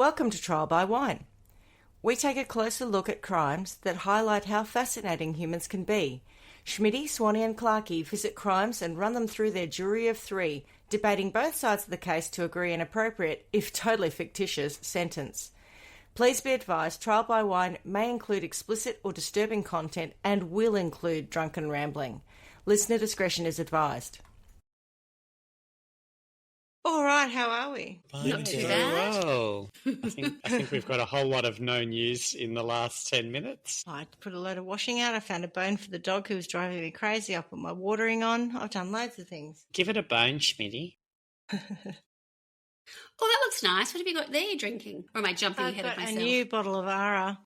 Welcome to Trial by Wine. We take a closer look at crimes that highlight how fascinating humans can be. Schmitty, Swanny and Clarkey visit crimes and run them through their jury of three, debating both sides of the case to agree an appropriate, if totally fictitious, sentence. Please be advised, Trial by Wine may include explicit or disturbing content and will include drunken rambling. Listener discretion is advised. All right, how are we? Not too bad. Well. I think we've got a whole lot of no news in the last 10 minutes. I put a load of washing out. I found a bone for the dog who was driving me crazy. I put my watering on. I've done loads of things. Give it a bone, Schmitty. Oh, that looks nice. What have you got there you're drinking? Or am I jumping ahead of myself? A new bottle of Ara.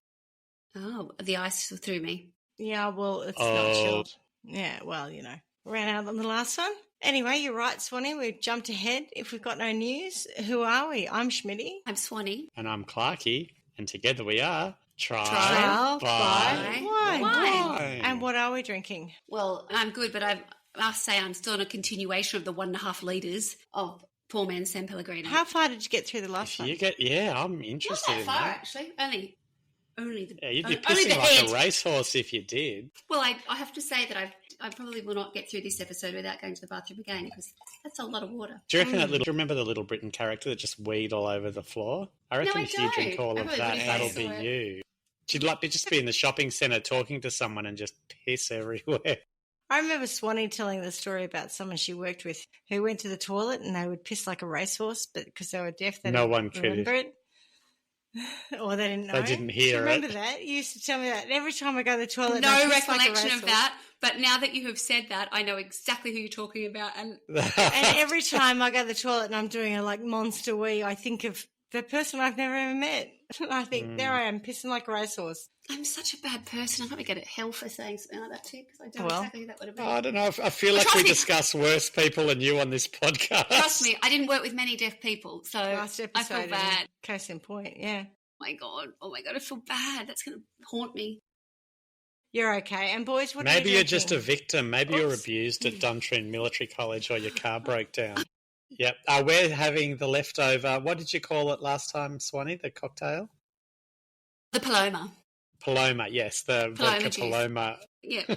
Oh, the ice threw me. Yeah, well, it's not chilled. Yeah, well, you know. Ran out on the last one. Anyway, you're right, Swanny. We've jumped ahead. If we've got no news, who are we? I'm Schmitty. I'm Swanny. And I'm Clarkey. And together we are Trial by Wine. And what are we drinking? Well, I'm good, but I must say I'm still on a continuation of the 1.5 litres of poor man's San Pellegrino. How far did you get through the last one? I'm interested Not that in far, that. actually. Only the Yeah, you'd be only pissing the like head. a racehorse if you did. Well, I have to say that I probably will not get through this episode without going to the bathroom again because that's a lot of water. Do you reckon do you remember the Little Britain character that just weed all over the floor? I reckon if you drink all of that, that'll be you. She'd like to just be in the shopping centre talking to someone and just piss everywhere. I remember Swanny telling the story about someone she worked with who went to the toilet and they would piss like a racehorse, but because they were deaf, they didn't remember it. Or they didn't know. They didn't hear it. Remember that? You used to tell me that. And every time I go to the toilet, no recollection of that. But now that you have said that, I know exactly who you're talking about. And every time I go to the toilet and I'm doing a like monster wee, I think of the person I've never ever met. I think there I am, pissing like a racehorse. I'm such a bad person. I'm probably going to hell for saying something like that too, because I don't exactly who that would have been. I don't know. I feel like we discuss worse people than you on this podcast. Trust me, I didn't work with many deaf people, so last episode, I feel bad. Case in point, yeah. Oh my God, I feel bad. That's going to haunt me. You're okay. And boys, what Maybe are you you're just a victim. Maybe you're abused at Duntrine Military College or your car broke down. Yep. We're having the leftover, what did you call it last time, Swanny, the cocktail? The Paloma. Paloma, yes, the vodka Paloma. Yeah.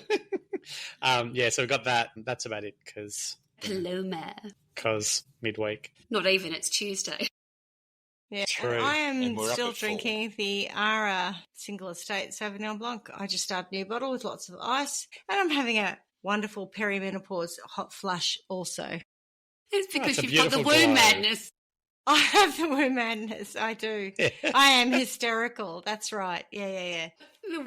So we've got that. That's about it because... Paloma. Because midweek. Not even, it's Tuesday. Yeah, true. I am still drinking the Ara Single Estate Sauvignon Blanc. I just started a new bottle with lots of ice, and I'm having a wonderful perimenopause hot flush also. It's because you've got the womb madness. I have the womb madness. I do. I am hysterical. That's right. Yeah.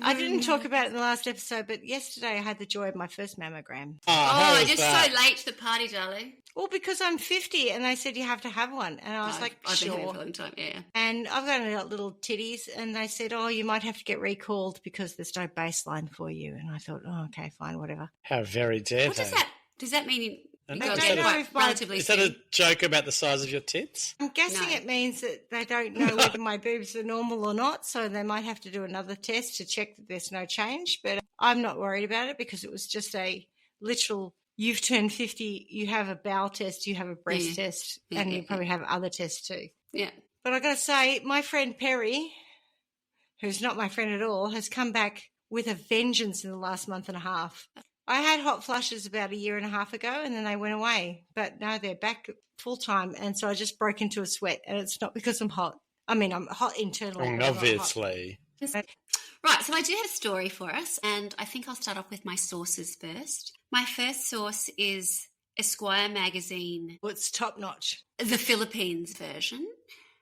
I didn't talk about it in the last episode, but yesterday I had the joy of my first mammogram. Oh, you're so late to the party, darling. Well, because I'm 50 and they said you have to have one. And I was like, I've sure. been here for a long time, yeah. And I've got little titties and they said, oh, you might have to get recalled because there's no baseline for you. And I thought, oh, okay, fine, whatever. How very dare What they? does that mean? Is Relatively that a joke about the size of your tits? I'm guessing it means that they don't know whether my boobs are normal or not, so they might have to do another test to check that there's no change. But I'm not worried about it because it was just a literal, you've turned 50, you have a bowel test, you have a breast test, and you probably have other tests too. Yeah. But I got to say, my friend Perry, who's not my friend at all, has come back with a vengeance in the last month and a half. I had hot flushes about 1.5 years ago and then they went away. But now they're back full time. And so I just broke into a sweat. And it's not because I'm hot. I mean, I'm hot internally. Obviously. Right. So I do have a story for us. And I think I'll start off with my sources first. My first source is Esquire magazine. Well, it's top notch. The Philippines version.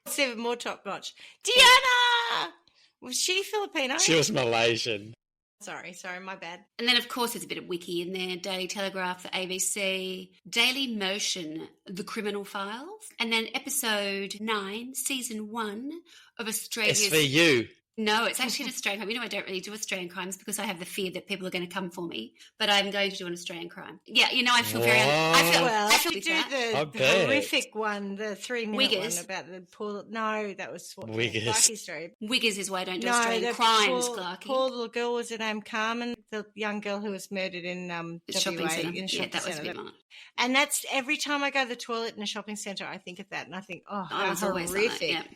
It's even more top notch. Diana! Was she Filipino? She was Malaysian. Sorry, my bad. And then, of course, there's a bit of wiki in there. Daily Telegraph, the ABC, Daily Motion, The Criminal Files, and then episode 9, season 1 of Australia's... SVU. No, it's actually an Australian crime. I don't really do Australian crimes because I have the fear that people are going to come for me. But I'm going to do an Australian crime. Yeah, I feel very. I feel you do the horrific one, the 3-minute Wiggers. one about the poor. No, that was Wiggers. Story. Wiggers is why I don't do Australian crimes, Clarky. Poor little girl was her name Carmen, the young girl who was murdered in the shopping centre. Yeah, that was a bit more. And that's every time I go to the toilet in a shopping centre, I think of that, and I think, oh, how horrific. Like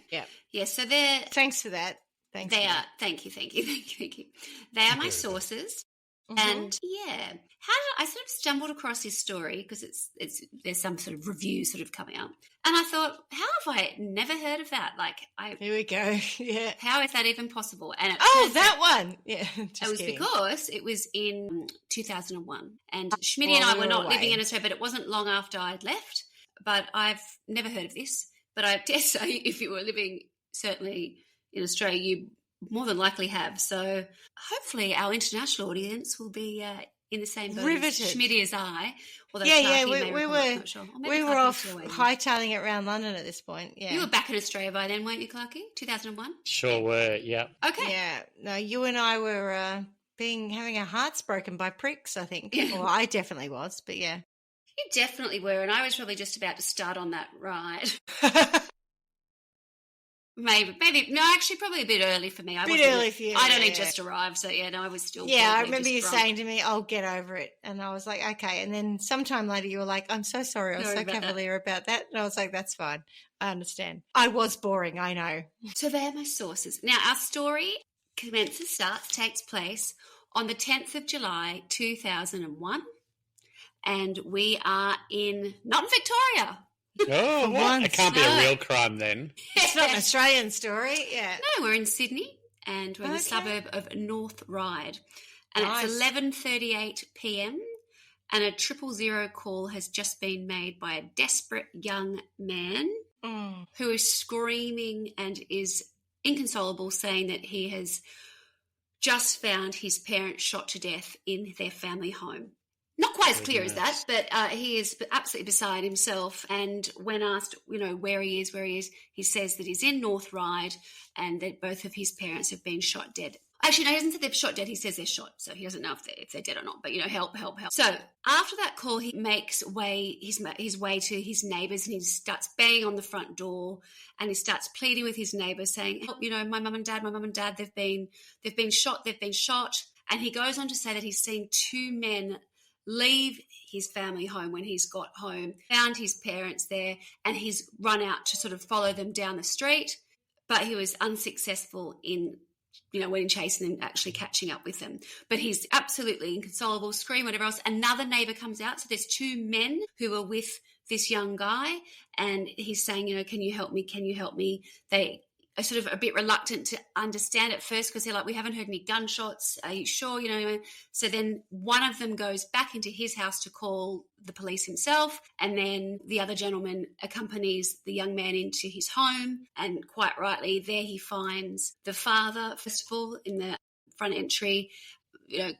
yeah. So they're. Thanks for that. Thank you. They are my sources. Mm-hmm. And I sort of stumbled across this story because there's some sort of review sort of coming up, and I thought, how have I never heard of that? Here we go. Yeah, how is that even possible? And that one, yeah, it was because it was in 2001, and Schmitty and I were not living in Australia, but it wasn't long after I'd left. But I've never heard of this. But I dare say, if you were living certainly in Australia, you more than likely have. So hopefully our international audience will be in the same boat as Schmitty as I. We were off hightailing it around London at this point. Yeah, you were back in Australia by then, weren't you, Clarky? 2001. Sure were. Yeah. Okay. Yeah. No, you and I were having our hearts broken by pricks, I think. Yeah. Well, I definitely was, but yeah. You definitely were, and I was probably just about to start on that ride. Maybe. No, actually, probably a bit early for me. Early for you. I'd only just arrived, so I was still. Yeah, I remember you saying to me, "I'll get over it," and I was like, "Okay." And then sometime later, you were like, "I'm so sorry, I was so cavalier about that," and I was like, "That's fine, I understand." I was boring, I know. So they're my sources. Now, our story takes place on the 10th of July, 2001, and we are not in Victoria. Oh, what? It can't be a real crime then. It's not an Australian story, yeah. No, we're in Sydney and we're in the suburb of North Ryde. And it's 11:38 p.m. and a 000 call has just been made by a desperate young man who is screaming and is inconsolable, saying that he has just found his parents shot to death in their family home. Not quite as clear as that, but he is absolutely beside himself. And when asked, where he is, he says that he's in North Ryde and that both of his parents have been shot dead. Actually, no, he hasn't said they've shot dead. He says they're shot, so he doesn't know if they're dead or not. But help. So after that call, he makes his way to his neighbours, and he starts banging on the front door, and he starts pleading with his neighbours, saying, "Help! My mum and dad, they've been shot. And he goes on to say that he's seen two men leave his family home when he's got home, found his parents there, and he's run out to sort of follow them down the street, but he was unsuccessful in chasing them, actually catching up with them. But he's absolutely inconsolable, scream, whatever else. Another neighbour comes out. So there's two men who are with this young guy, and he's saying, can you help me? They are sort of a bit reluctant to understand at first because they're like, we haven't heard any gunshots. Are you sure? So then one of them goes back into his house to call the police himself, and then the other gentleman accompanies the young man into his home, and quite rightly there he finds the father, first of all, in the front entry,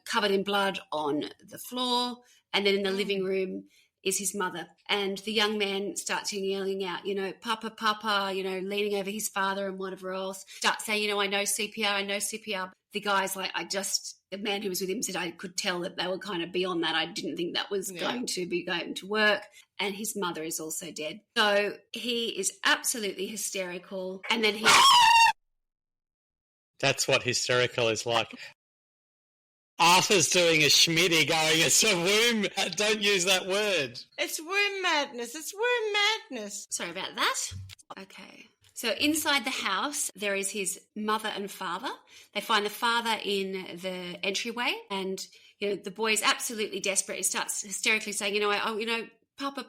covered in blood on the floor, and then in the living room is his mother. And the young man starts yelling out, Papa, leaning over his father and whatever else, starts saying, I know CPR. The guy's like, the man who was with him said I could tell that they were kind of beyond that. I didn't think that was going to work. And his mother is also dead. So he is absolutely hysterical. And then That's what hysterical is like. Arthur's doing a Schmitty going, it's a womb. Don't use that word. It's womb madness. Sorry about that. Okay. So inside the house, there is his mother and father. They find the father in the entryway, and, the boy is absolutely desperate. He starts hysterically saying, Papa,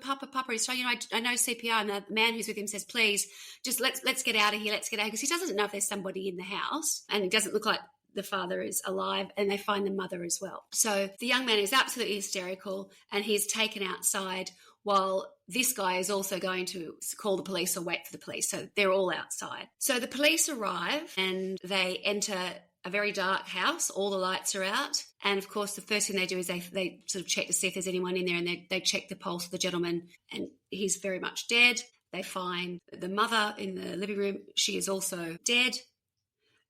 he's trying, I know CPR. And the man who's with him says, please, just let's get out of here. Because he doesn't know if there's somebody in the house, and it doesn't look like the father is alive, and they find the mother as well. So the young man is absolutely hysterical, and he's taken outside while this guy is also going to call the police or wait for the police. So they're all outside. So the police arrive and they enter a very dark house. All the lights are out. And of course, the first thing they do is they sort of check to see if there's anyone in there, and they check the pulse of the gentleman, and he's very much dead. They find the mother in the living room. She is also dead.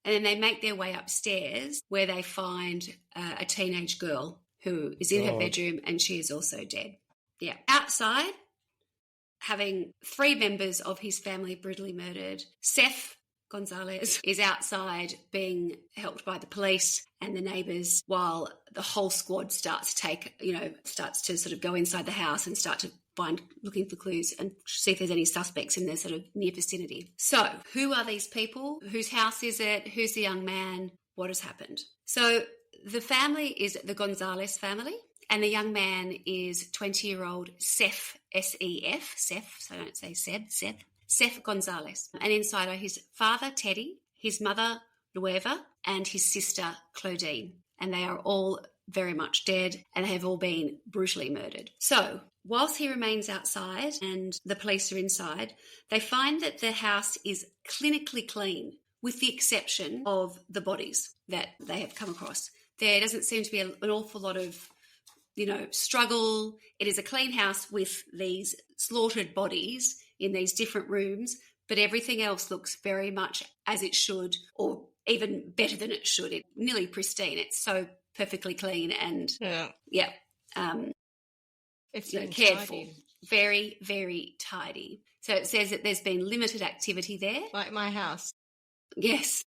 And then they make their way upstairs where they find a teenage girl who is in her bedroom and she is also dead. Yeah. Outside, having 3 members of his family brutally murdered, Seth Gonzales is outside being helped by the police and the neighbours while the whole squad starts to sort of go inside the house and start to looking for clues and see if there's any suspects in their sort of near vicinity. So who are these people? Whose house is it? Who's the young man? What has happened? So the family is the Gonzales family, and the young man is 20-year-old Seth, S-E-F, Seth, so I don't say Seb, Seth Gonzales. And inside are his father, Teddy, his mother, Nueva, and his sister, Claudine. And they are all very much dead and have all been brutally murdered. So whilst he remains outside and the police are inside, they find that the house is clinically clean, with the exception of the bodies that they have come across. There doesn't seem to be an awful lot of struggle. It is a clean house with these slaughtered bodies in these different rooms, but everything else looks very much as it should, or even better than it should. It's nearly pristine. It's so perfectly clean and it's cared for. Very, very tidy. So it says that there's been limited activity there. Like my house. Yes.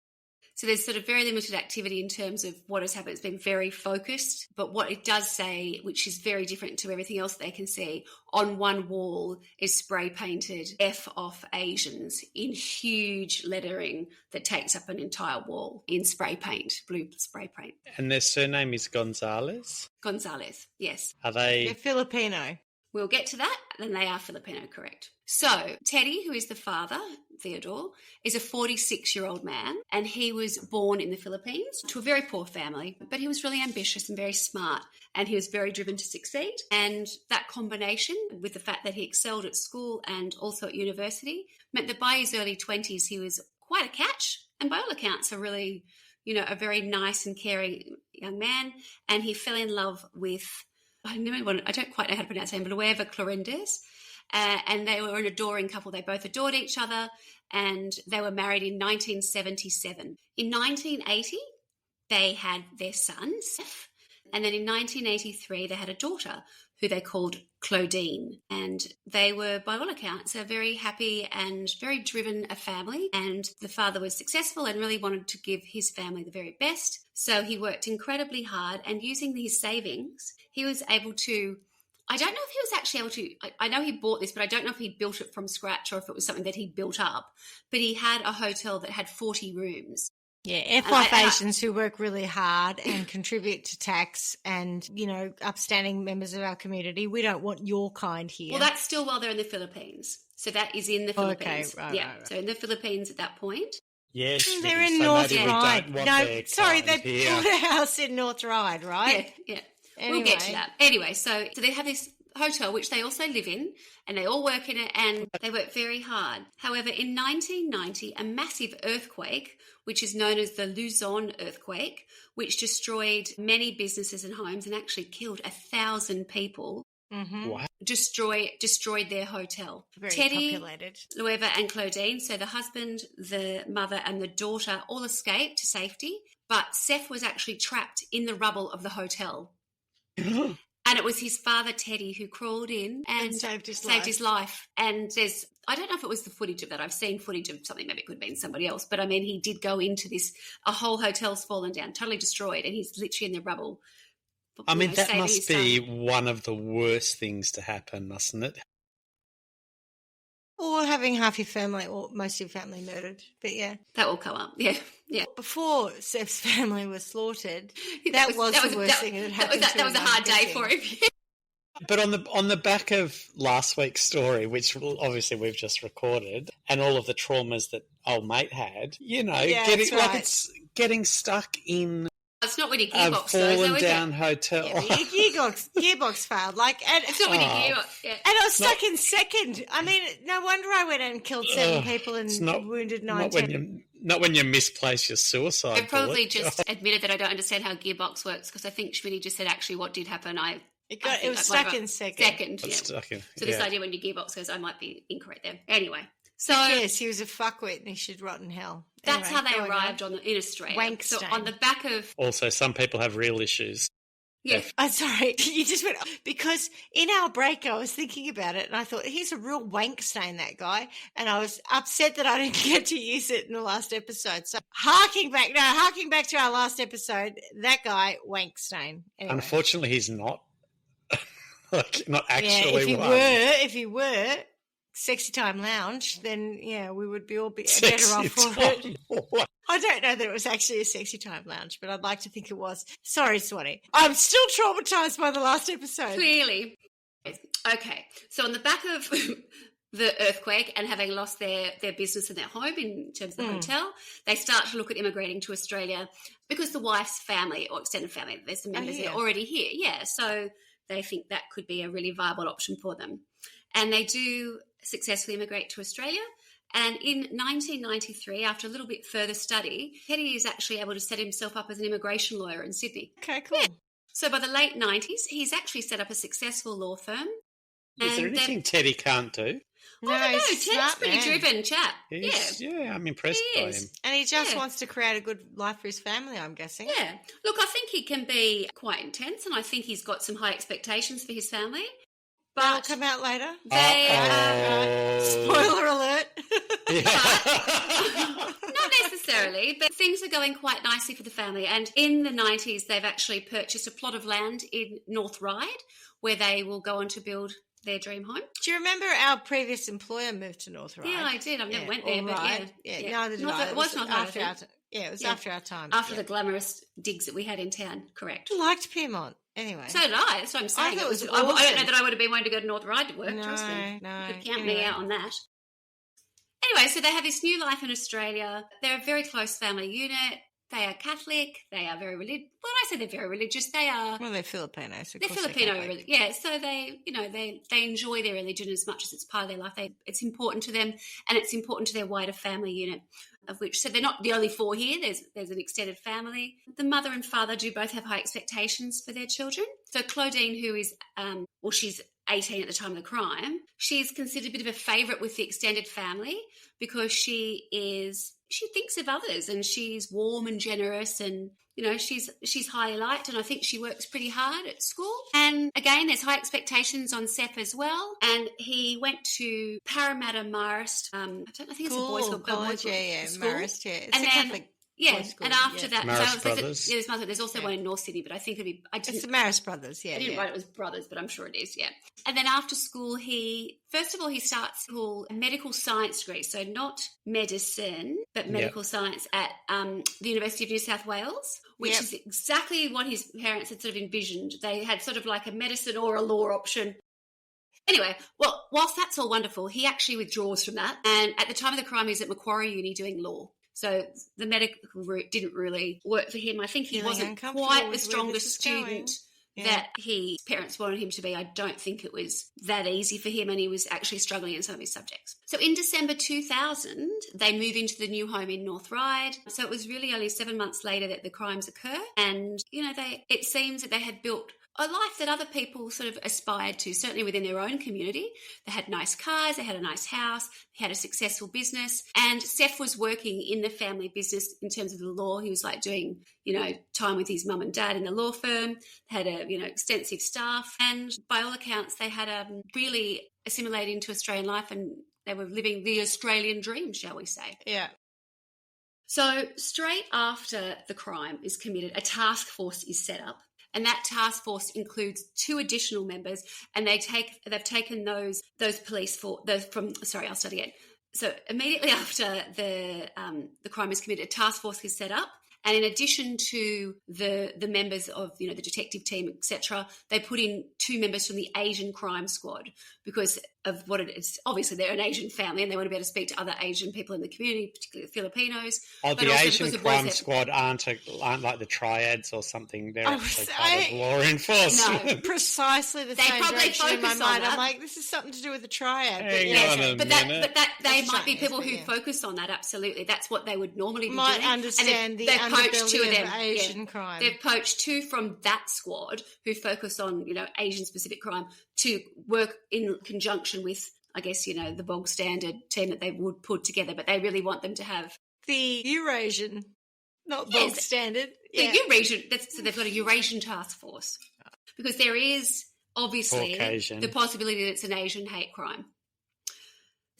So there's sort of very limited activity in terms of what has happened. It's been very focused. But what it does say, which is very different to everything else they can see, on one wall is spray painted F off Asians in huge lettering that takes up an entire wall in spray paint, blue spray paint. And their surname is Gonzales? Gonzales, yes. Are they... They're Filipino. We'll get to that, and they are Filipino, correct. So Teddy, who is the father, Theodore, is a 46-year-old man, and he was born in the Philippines to a very poor family, but he was really ambitious and very smart, and he was very driven to succeed. And that combination with the fact that he excelled at school and also at university meant that by his early 20s he was quite a catch, and by all accounts a really, a very nice and caring young man, and he fell in love with... I don't quite know how to pronounce her name, but Nueva Clorindes. And they were an adoring couple. They both adored each other, and they were married in 1977. In 1980, they had their son, Seth, and then in 1983, they had a daughter who they called Claudine. And they were, by all accounts, a very happy and very driven a family. And the father was successful and really wanted to give his family the very best. So he worked incredibly hard, and using his savings, he was able to... I don't know if he was actually able to... I know he bought this, but I don't know if he built it from scratch or if it was something that he built up. But he had a hotel that had 40 rooms. Yeah, F-off Asians who work really hard and contribute to tax and, upstanding members of our community. We don't want your kind here. Well, that's still while they're in the Philippines. So that is in the Philippines. Okay, right. So in the Philippines at that point. Yes. They're in North Ryde. No, sorry, they bought a house in North Ryde, right? Yeah. Anyway. We'll get to that. Anyway, so they have this hotel, which they also live in, and they all work in it, and they work very hard. However, in 1990, a massive earthquake, which is known as the Luzon earthquake, which destroyed many businesses and homes and actually killed 1,000 people, destroyed their hotel. Very Teddy, populated. Nueva and Claudine, so the husband, the mother and the daughter all escaped to safety, but Seth was actually trapped in the rubble of the hotel. And it was his father, Teddy, who crawled in and saved his life. And I don't know if it was the footage of that. I've seen footage of something, maybe it could have been somebody else. But, he did go into a whole hotel's fallen down, totally destroyed, and he's literally in the rubble. That must be one of the worst things to happen, mustn't it? Or having half your family or most of your family murdered. But, yeah. That will come up, yeah. Before Seth's family was slaughtered, that was the worst thing that happened to him. That was a hard day for him. But on the back of last week's story, which obviously we've just recorded, and all of the traumas that old mate had, it's getting stuck in... It's not when your gearbox fallen down hotel. Yeah, your gearbox failed. It's not when your gearbox. Yeah. And I was stuck in second. No wonder I went and killed 7 people and wounded 19. Not when you misplace your suicide. I probably just admitted that I don't understand how gearbox works, because I think Schmitty just said actually what did happen. It was stuck in second. Second, yeah. So this idea when your gearbox goes, I might be incorrect there. Anyway. So yes, he was a fuckwit and he should rot in hell. That's how they arrived in Australia. Wank so stain. on the back of... Also, some people have real issues. Yeah. I'm sorry. You just went... Because in our break, I was thinking about it and I thought, he's a real wank stain, that guy. And I was upset that I didn't get to use it in the last episode. So harking back to our last episode, that guy, wank stain. Anyway. Unfortunately, he's not. Not actually if he were Sexy Time Lounge, then we would be all better off for it. I don't know that it was actually a Sexy Time Lounge, but I'd like to think it was. Sorry, Swanny. I'm still traumatized by the last episode. Clearly. Okay, so on the back of the earthquake and having lost their business and their home in terms of the hotel, they start to look at immigrating to Australia because the wife's family or extended family, there's some members that are already here. Yeah, so they think that could be a really viable option for them. And they do successfully immigrate to Australia. And in 1993, after a little bit further study, Teddy is actually able to set himself up as an immigration lawyer in Sydney. Okay, cool. Yeah. So by the late 90s, he's actually set up a successful law firm. Is there anything Teddy can't do? No, Teddy's a pretty driven chap. Yeah, I'm impressed by him. And he just wants to create a good life for his family, I'm guessing. Yeah. Look, I think he can be quite intense and I think he's got some high expectations for his family. But they'll come out later. Spoiler alert. Not necessarily, but things are going quite nicely for the family. And in the 90s, they've actually purchased a plot of land in North Ryde where they will go on to build their dream home. Do you remember our previous employer moved to North Ryde? Yeah, I did. I've never went there, but neither did I. It was not after our time. Yeah, it was after our time. After the glamorous digs that we had in town, correct. I liked Piermont. Anyway. So did I. That's what I'm saying. I thought it was I don't know that I would have been wanting to go to North Ryde to work. No. You could count me out on that. Anyway, so they have this new life in Australia. They're a very close family unit. They are Catholic. They are very religious. When I say they're very religious, they are... Well, they're Filipino. So they're Filipino. Yeah, so they enjoy their religion as much as it's part of their life. It's important to them and it's important to their wider family unit, of which... So they're not the only four here. There's an extended family. The mother and father do both have high expectations for their children. So Claudine, who is... she's 18 at the time of the crime, she's considered a bit of a favourite with the extended family because she thinks of others and she's warm and generous and, she's highly liked and I think she works pretty hard at school. And again, there's high expectations on Seth as well. And he went to Parramatta Marist, I think it's a boys' school. College, Marist, yeah. It's and a Catholic. Yeah, and after that, Marist Brothers. There's also one in North Sydney, but I think it's the Marist Brothers, yeah. I didn't write it was brothers, but I'm sure it is, yeah. And then after school, he starts school, a medical science degree, so not medicine, but medical science at the University of New South Wales, which is exactly what his parents had sort of envisioned. They had sort of like a medicine or a law option. Anyway, well, whilst that's all wonderful, he actually withdraws from that. And at the time of the crime, he was at Macquarie Uni doing law. So the medical route didn't really work for him. I think he wasn't quite the strongest student that his parents wanted him to be. I don't think it was that easy for him and he was actually struggling in some of his subjects. So in December 2000, they move into the new home in North Ryde. So it was really only 7 months later that the crimes occur. And, it seems that they had built a life that other people sort of aspired to, certainly within their own community. They had nice cars, they had a nice house, they had a successful business. And Seth was working in the family business in terms of the law. He was like doing, time with his mum and dad in the law firm. They had extensive staff. And by all accounts, they had really assimilated into Australian life and they were living the Australian dream, shall we say. Yeah. So straight after the crime is committed, a task force is set up. And that task force includes 2 additional members, and they've taken those police I'll start again. So immediately after the crime is committed, a task force is set up, and in addition to the members of the detective team, etc., they put in 2 members from the Asian crime squad because of what it is. Obviously, they're an Asian family, and they want to be able to speak to other Asian people in the community, particularly the Filipinos. Oh, the Asian crime squad aren't like the triads or something. They're actually part of law enforcement. No, precisely the same direction in my mind. I'm like, this is something to do with the triad. They might be people who focus on that. Absolutely, that's what they would normally be doing. Understand the underbelly of Asian crime. They've poached 2 from that squad who focus on Asian specific crime to work in conjunction with I guess, the bog standard team that they would put together, but they really want them to have the Eurasian, not bog standard. The Eurasian, so they've got a Eurasian task force, because there is obviously Caucasian. the possibility that it's an Asian hate crime.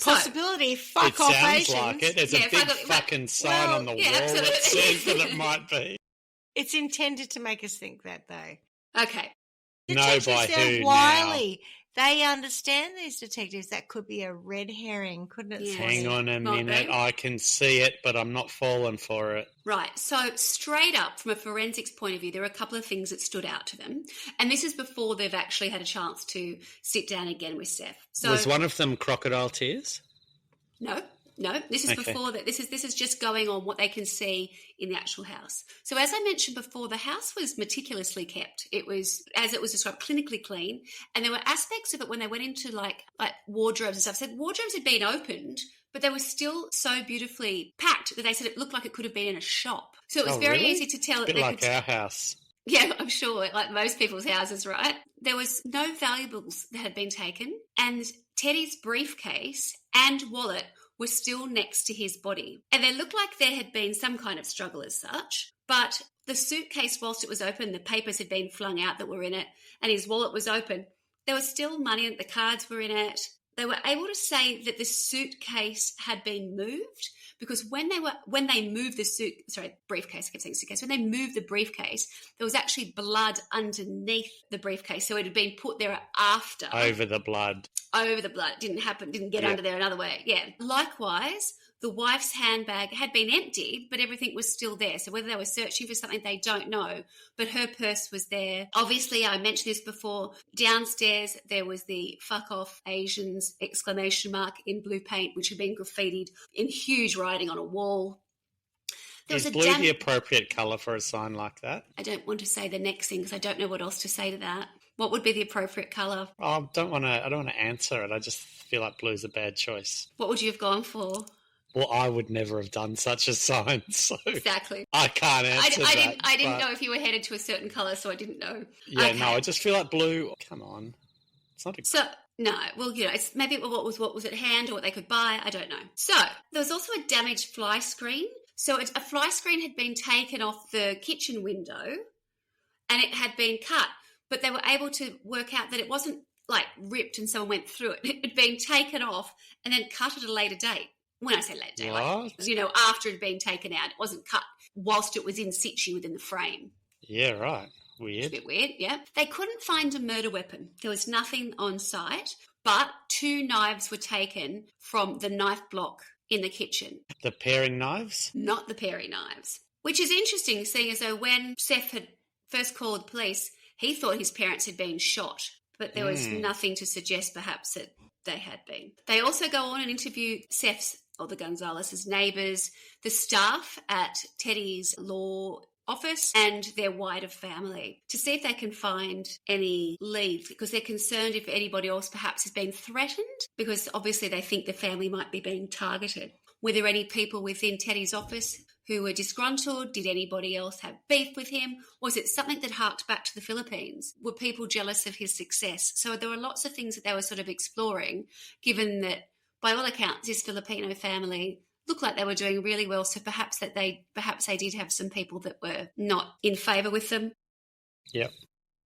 Possibility, fuck off Asians. It sounds like it. There's a big fucking sign on the wall absolutely. that says that it might be. It's intended to make us think that, though. Okay. Detectives are wily. They understand these detectives. That could be a red herring, couldn't it? Yeah. Hang on a minute. I can see it, but I'm not falling for it. Right. So straight up, from a forensics point of view, there are a couple of things that stood out to them. And this is before they've actually had a chance to sit down again with Seth. So, was one of them crocodile tears? No. This is before that. This is just going on what they can see in the actual house. So as I mentioned before, the house was meticulously kept. It was, as it was described, clinically clean. And there were aspects of it when they went into like wardrobes and stuff. Said wardrobes had been opened, but they were still so beautifully packed that they said it looked like it could have been in a shop. So it was very easy to tell. A bit like our house. Yeah, I'm sure, like most people's houses, right? There was no valuables that had been taken, and Teddy's briefcase and wallet were still next to his body. And they looked like there had been some kind of struggle as such, but the suitcase, whilst it was open, the papers had been flung out that were in it, and his wallet was open. There was still money, and the cards were in it. They were able to say that the suitcase had been moved, because when they moved the briefcase, I kept saying suitcase, when they moved the briefcase, there was actually blood underneath the briefcase. So it had been put there after. Over the blood. Didn't get under there another way. Yeah. Likewise, the wife's handbag had been emptied, but everything was still there. So whether they were searching for something, they don't know. But her purse was there. Obviously, I mentioned this before, downstairs there was the "fuck off Asians" exclamation mark in blue paint, which had been graffitied in huge writing on a wall. Is blue the appropriate colour for a sign like that? I don't want to say the next thing because I don't know what else to say to that. What would be the appropriate colour? I don't want to answer it. I just feel like blue's a bad choice. What would you have gone for? Well, I would never have done such a sign, so exactly. I can't answer that. I didn't know if you were headed to a certain colour, so I didn't know. Yeah, okay. No, I just feel like blue. Come on, it's not. No, well, it's maybe what was at hand or what they could buy. I don't know. So there was also a damaged fly screen. So a fly screen had been taken off the kitchen window, and it had been cut, but they were able to work out that it wasn't like ripped and someone went through it. It had been taken off and then cut at a later date. When I say later date, after it had been taken out, it wasn't cut whilst it was in situ within the frame. Yeah, right. Weird. It's a bit weird, yeah. They couldn't find a murder weapon. There was nothing on site, but 2 knives were taken from the knife block in the kitchen. The paring knives? Not the paring knives, which is interesting, seeing as though when Seth had first called the police, he thought his parents had been shot, but there was nothing to suggest perhaps that they had been. They also go on and interview Seth's or the Gonzales' neighbours, the staff at Teddy's law office and their wider family to see if they can find any leads, because they're concerned if anybody else perhaps has been threatened, because obviously they think the family might be being targeted. Were there any people within Teddy's office who were disgruntled? Did anybody else have beef with him? Was it something that harked back to the Philippines? Were people jealous of his success? So there were lots of things that they were sort of exploring, given that by all accounts this Filipino family looked like they were doing really well, so perhaps they did have some people that were not in favour with them. Yep.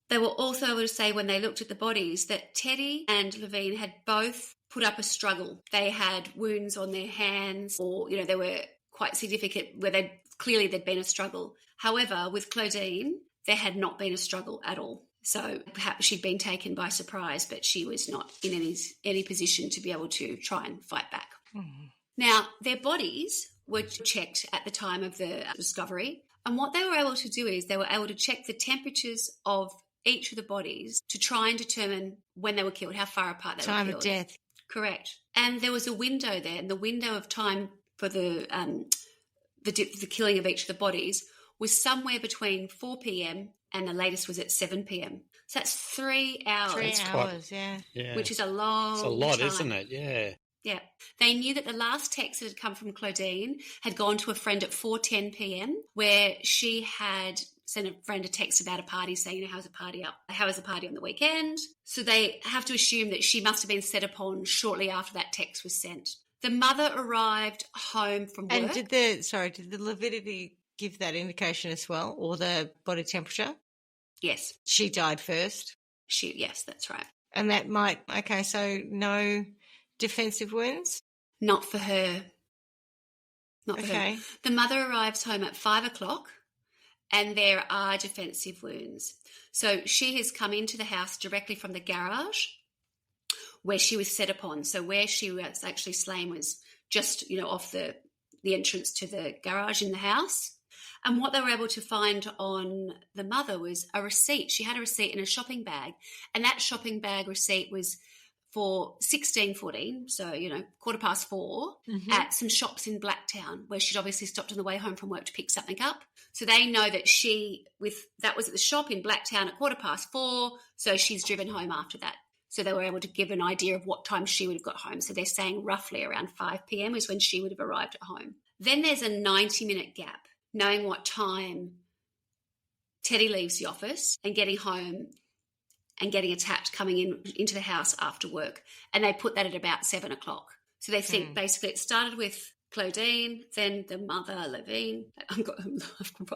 They were also able to say when they looked at the bodies that Teddy and Levine had both put up a struggle. They had wounds on their hands, or they were quite significant where there'd been a struggle. However, with Claudine, there had not been a struggle at all. So perhaps she'd been taken by surprise, but she was not in any position to be able to try and fight back. Mm. Now, their bodies were checked at the time of the discovery, and what they were able to do is they were able to check the temperatures of each of the bodies to try and determine when they were killed, how far apart they were killed. Time of death. Correct. And there was a window there, and the window of time for the killing of each of the bodies was somewhere between 4 p.m. and the latest was at 7 p.m. So that's 3 hours. 3 hours, yeah. Which is a long It's a lot, time. Isn't it? Yeah. Yeah. They knew that the last text that had come from Claudine had gone to a friend at 4:10 p.m. where she had send a friend a text about a party saying, how was the party on the weekend? So they have to assume that she must have been set upon shortly after that text was sent. The mother arrived home from work. And did the lividity give that indication as well, or the body temperature? Yes. She died first? Yes, that's right. And that so no defensive wounds? Not for her. Not for her. The mother arrives home at 5:00 and there are defensive wounds. So she has come into the house directly from the garage where she was set upon. So where she was actually slain was just, off the entrance to the garage in the house. And what they were able to find on the mother was a receipt. She had a receipt in a shopping bag, and that shopping bag receipt was for 16:14, so, 4:15, at some shops in Blacktown, where she'd obviously stopped on the way home from work to pick something up. So they know that that was at the shop in Blacktown at 4:15, so she's driven home after that. So they were able to give an idea of what time she would have got home. So they're saying roughly around 5 p.m. is when she would have arrived at home. Then there's a 90-minute gap, knowing what time Teddy leaves the office and getting home and getting attacked coming into the house after work. And they put that at about 7:00. So they think basically it started with Claudine, then the mother, Levine. I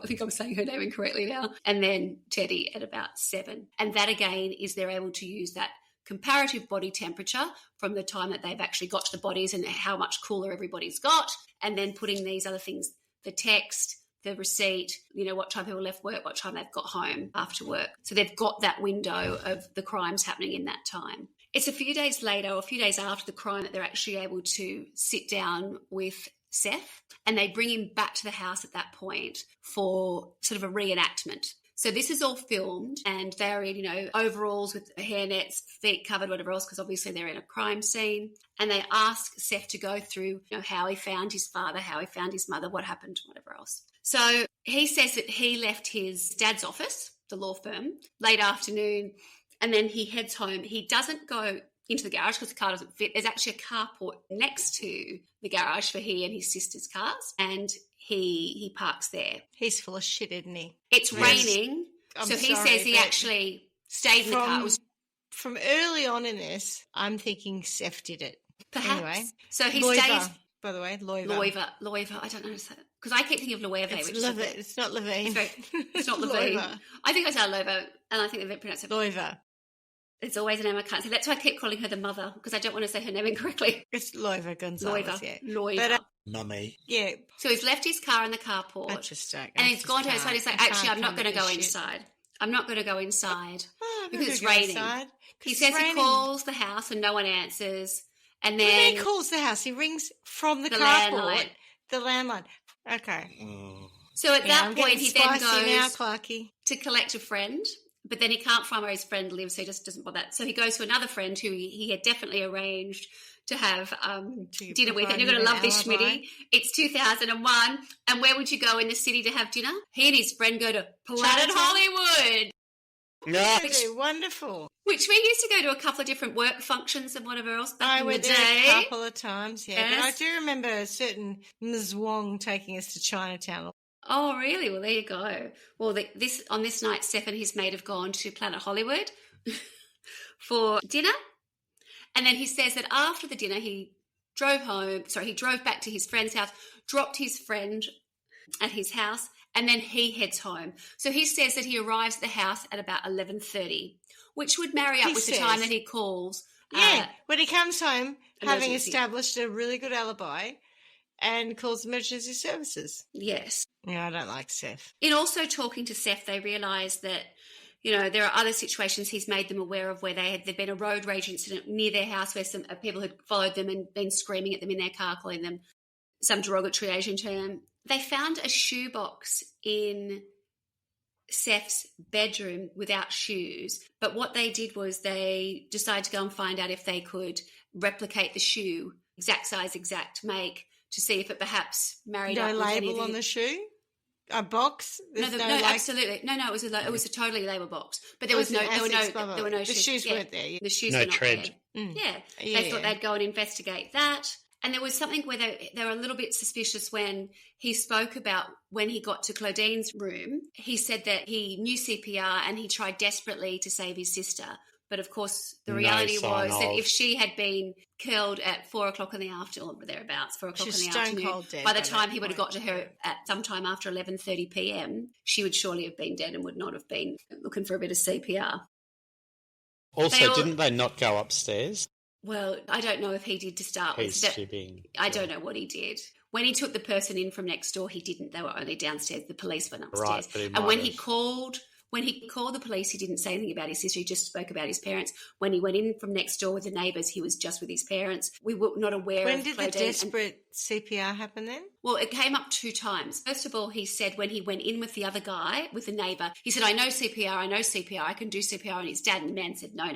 think I'm saying her name incorrectly now. And then Teddy at about 7. And that, again, is they're able to use that comparative body temperature from the time that they've actually got to the bodies and how much cooler everybody's got, and then putting these other things, the text, the receipt, what time people left work, what time they've got home after work. So they've got that window of the crimes happening in that time. It's a few days later or a few days after the crime that they're actually able to sit down with Seth, and they bring him back to the house at that point for sort of a reenactment. So this is all filmed, and they're in, overalls with hairnets, feet covered, whatever else, because obviously they're in a crime scene. And they ask Seth to go through, how he found his father, how he found his mother, what happened, whatever else. So he says that he left his dad's office, the law firm, late afternoon, and then he heads home. He doesn't go into the garage because the car doesn't fit. There's actually a carport next to the garage for he and his sister's cars, and he parks there. He's full of shit, isn't he? It's raining, so he says he actually stayed in the car. From early on in this, I'm thinking Seth did it. Perhaps. Anyway. So he stays... By the way, Loiva. I don't know. Because I keep thinking of Loewe. It's not Levine. It's not Levine. I think I say Loiva, and I think they pronounce it Loiva. It's always a name I can't say. That's why I keep calling her the mother, because I don't want to say her name incorrectly. It's Loiva Gonzales, Loiva. But, Mummy. Yeah. So he's left his car in the carport. And he's gone to her side. He's like, actually, I'm not going to go inside. I'm not going to go inside because it's raining. He says he calls the house and no one answers. And then he calls the house. He rings from the carport. The landline. Okay. So at that point, he then goes now, Clarky, to collect a friend, but then he can't find where his friend lives, so he just doesn't bother. So he goes to another friend who he had definitely arranged to have dinner with. And you're going to love this, Schmitty. It's 2001. And where would you go in the city to have dinner? He and his friend go to Planet Hollywood. Wonderful. Which we used to go to a couple of different work functions and whatever else back in the day. I went there a couple of times, yeah. Yes. But I do remember a certain Ms. Wong taking us to Chinatown. Oh, really? Well, there you go. Well, on this night, Steph and his mate have gone to Planet Hollywood for dinner. And then he says that after the dinner, he drove back to his friend's house, dropped his friend at his house, and then he heads home. So he says that he arrives at the house at about 11:30, which would marry up with the time that he calls. Yeah, when he comes home, having established a really good alibi, and calls emergency services. Yes. Yeah, I don't like Seth. In also talking to Seth, they realise that, there are other situations he's made them aware of where there'd been a road rage incident near their house where some people had followed them and been screaming at them in their car, calling them some derogatory Asian term. They found a shoebox in Seth's bedroom without shoes, but what they did was they decided to go and find out if they could replicate the shoe, exact size, exact make, to see if it perhaps married up with anything. No label on the shoe? A box? Absolutely. No, it was a totally label box. But there was no The shoes. shoes weren't there. The shoes no were not tread. there. Yeah. They thought they'd go and investigate that. And there was something where they were a little bit suspicious when he spoke about when he got to Claudine's room. He said that he knew CPR and he tried desperately to save his sister. But, of course, the reality was that if she had been killed at 4 o'clock in the afternoon, or thereabouts, 4 o'clock in the afternoon, by the time he would have got to her at some time after 11:30 p.m., she would surely have been dead and would not have been looking for a bit of CPR. Also, didn't they not go upstairs? Well, I don't know if he did to start with. He's fibbing. I don't know what he did. When he took the person in from next door, he didn't. They were only downstairs. The police went upstairs. Right, but and when he called the police, he didn't say anything about his sister. He just spoke about his parents. When he went in from next door with the neighbours, he was just with his parents. We were not aware When of did the desperate CPR happen then? Well, it came up 2 times. First of all, he said when he went in with the other guy, with the neighbour, he said, I know CPR, I can do CPR on his dad. And the man said, no,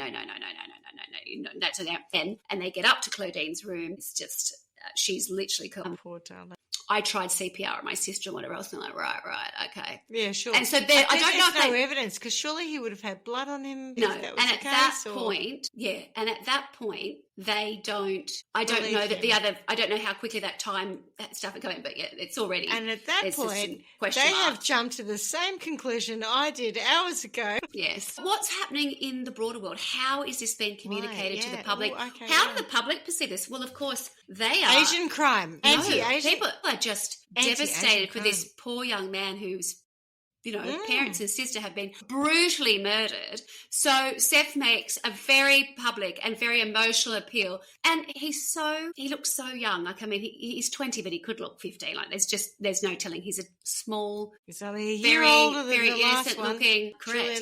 that's an end. And they get up to Claudine's room. It's just, she's literally come. Poor darling. I tried CPR on my sister and whatever else. And I'm like, right, okay. Yeah, sure. And so there, I don't know if there's no evidence, because surely he would have had blood on him. No, if that was and the at case, that point, they don't. I don't know that I don't know how quickly that stuff is going, but yeah, it's already. And at that point, they have jumped to the same conclusion I did hours ago. Yes. What's happening in the broader world? How is this being communicated to the public? How do the public perceive this? Well, of course, they are. Asian crime. Anti-Asian. People are just devastated for this poor young man who's, parents and sister have been brutally murdered. So Seth makes a very public and very emotional appeal. And he looks so young. Like, I mean, he's 20, but he could look 15. Like, there's no telling. He's a small, he's only a year older than very the last innocent one. looking, correct.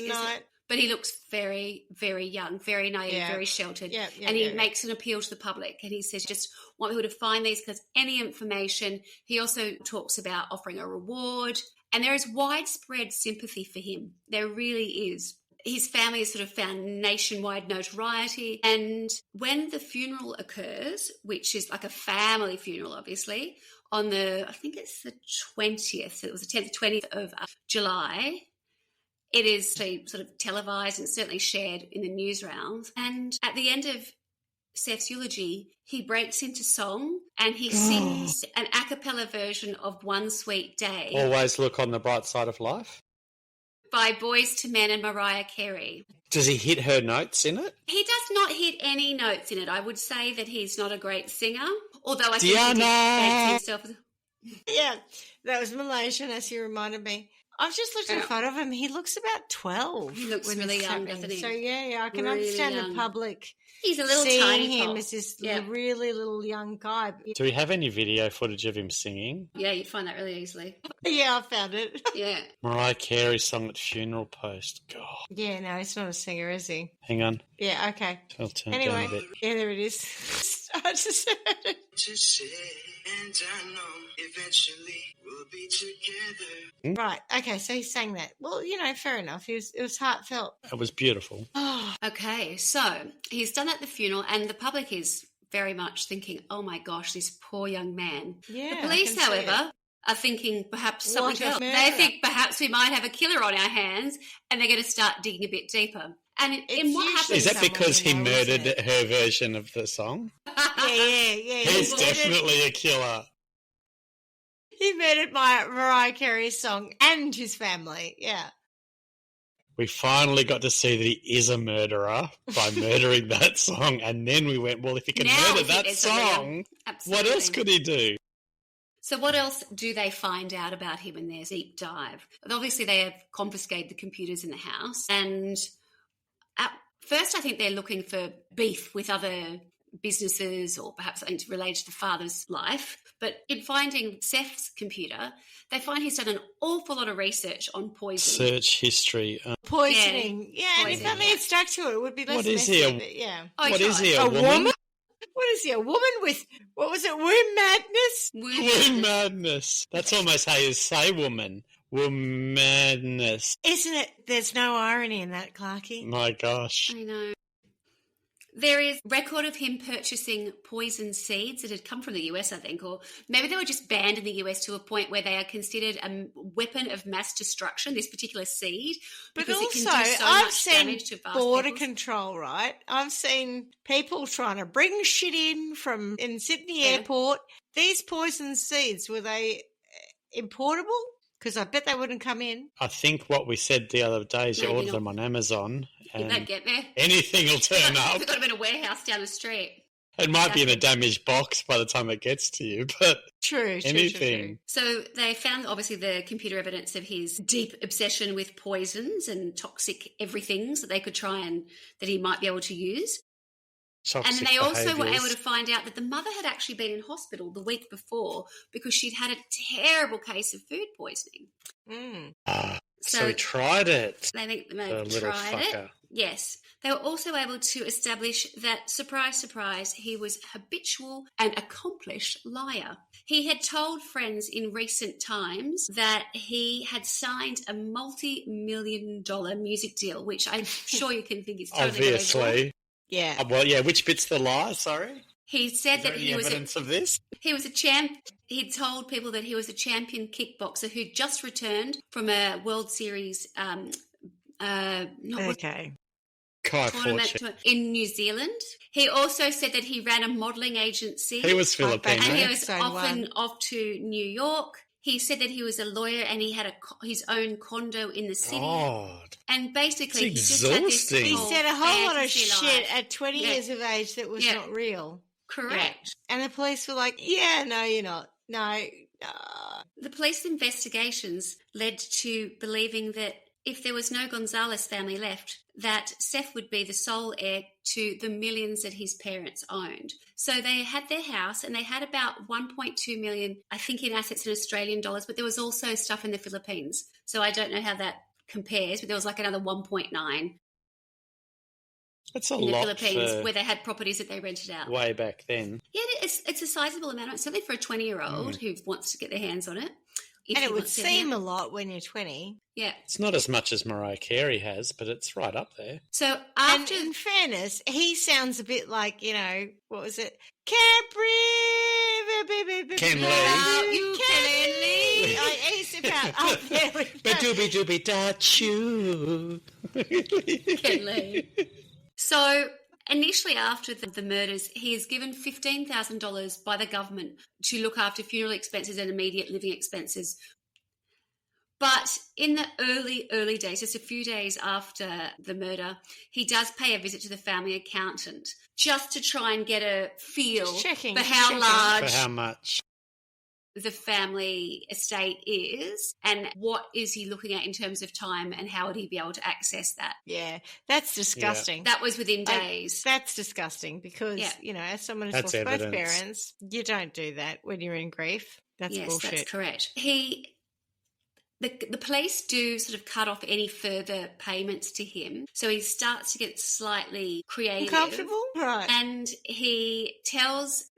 But he looks very, very young, very naive, very sheltered. And he makes an appeal to the public. And he says, just want people to find these because any information. He also talks about offering a reward. And there is widespread sympathy for him. There really is. His family has sort of found nationwide notoriety. And when the funeral occurs, which is like a family funeral, obviously, on I think it's the 20th. It was the 10th, 20th of July. It is sort of televised and certainly shared in the news rounds. And at the end of Seth's eulogy, he breaks into song and he sings an a cappella version of One Sweet Day. Always look on the bright side of life. By Boys to Men and Mariah Carey. Does he hit her notes in it? He does not hit any notes in it. I would say that he's not a great singer, although I think Diana. he fancy himself. Yeah, that was Malaysian, as you reminded me. I've just looked at a photo of him. He looks about 12. He looks really young, doesn't he? So, yeah, I can understand the public. He's a little seeing tiny him pop. as this really little young guy. Do we have any video footage of him singing? Yeah, you'd find that really easily. Yeah, I found it. Yeah. Mariah Carey song at funeral post. God. Yeah, no, he's not a singer, is he? Hang on. Yeah, okay. I'll turn anyway, it down a bit. Yeah, there it is. I just heard it. And I know eventually we'll be together. Right, okay, so he sang that. Well, fair enough. It was heartfelt. It was beautiful. Oh. Okay, so he's done at the funeral and the public is very much thinking, oh my gosh, this poor young man. Yeah, the police, however, are thinking perhaps something else. They think perhaps we might have a killer on our hands and they're going to start digging a bit deeper. And in what happens... Is that because he murdered her version of the song? Yeah. He's definitely a killer. He murdered my Mariah Carey's song and his family, yeah. We finally got to see that he is a murderer by murdering that song. And then we went, well, if he can murder that song, what else could he do? So what else do they find out about him in their deep dive? Obviously, they have confiscated the computers in the house. And at first, I think they're looking for beef with other businesses or perhaps something related to the father's life. But in finding Seth's computer, they find he's done an awful lot of research on poison. Search history. Poisoning. Yeah, and if only it stuck to it, it would be less messy. Yeah. What is he, a woman? What is he, a woman with, what was it, womb madness? Womb madness. That's almost how you say woman. Womb madness. Isn't it? There's no irony in that, Clarkie. My gosh. I know. There is record of him purchasing poison seeds that had come from the US, I think, or maybe they were just banned in the US to a point where they are considered a weapon of mass destruction, this particular seed. But because also, it can do so I've much seen damage to vast border peoples. control, right? I've seen people trying to bring shit in Sydney Airport. These poison seeds, were they importable? Because I bet they wouldn't come in. I think what we said the other day is you Maybe order not. them on Amazon and They'd get there. anything will turn up. They've got them in a warehouse down the street. It might be in a damaged box by the time it gets to you, but True. anything. So they found, obviously, the computer evidence of his deep obsession with poisons and toxic everythings that they could try and that he might be able to use. Toxic And then they also were behaviours. able to find out that the mother had actually been in hospital the week before because she'd had a terrible case of food poisoning. So he tried it. They think they may The have little tried fucker. it. Yes. They were also able to establish that, surprise, surprise, he was habitual and accomplished liar. He had told friends in recent times that he had signed a multi-million-dollar music deal, which I'm sure you can think is totally Obviously. believable. Yeah. Well, yeah, which bit's the lie? Sorry? He said Is there that any he was evidence of this? he was a champ. He'd told people that he was a champion kickboxer who'd just returned from a World Series Okay. Kai tournament Fortune. in New Zealand. He also said that he ran a modelling agency. He was Filipino. and he was Episode often one. off to New York. He said that he was a lawyer and he had his own condo in the city. God. And basically, It's he just had this exhausting. He whole said a whole lot of fantasy shit life. at 20 Yeah. years of age that was Yeah. not real. Correct. And the police were like, yeah, no, you're not. No. The police investigations led to believing that if there was no Gonzales family left, that Seth would be the sole heir to the millions that his parents owned. So they had their house and they had about 1.2 million, I think, in assets in Australian dollars, but there was also stuff in the Philippines. So I don't know how that compares, but there was like another 1.9 That's a in the lot Philippines for where they had properties that they rented out. way back then. Yeah, it's a sizable amount, certainly for a 20-year-old who wants to get their hands on it. If And he it would wants to, seem yeah. a lot when you're 20. Yeah. It's not as much as Mariah Carey has, but it's right up there. So And after in fairness, he sounds a bit like, what was it? Ken Lee. You Ken Lee. He's about up there with that. Ba-dooby dooby da choo. Ken Lee. So initially after the murders, he is given $15,000 by the government to look after funeral expenses and immediate living expenses. But in the early days, just a few days after the murder, he does pay a visit to the family accountant just to try and get a feel for how large For how much? the family estate is and what is he looking at in terms of time and how would he be able to access that. Yeah, that's disgusting. That was within days. That's disgusting because, as someone who's That's lost both evidence. parents, you don't do that when you're in grief. That's Yes, bullshit. that's correct. The police do sort of cut off any further payments to him. So he starts to get slightly creative. Uncomfortable? Right. And he tells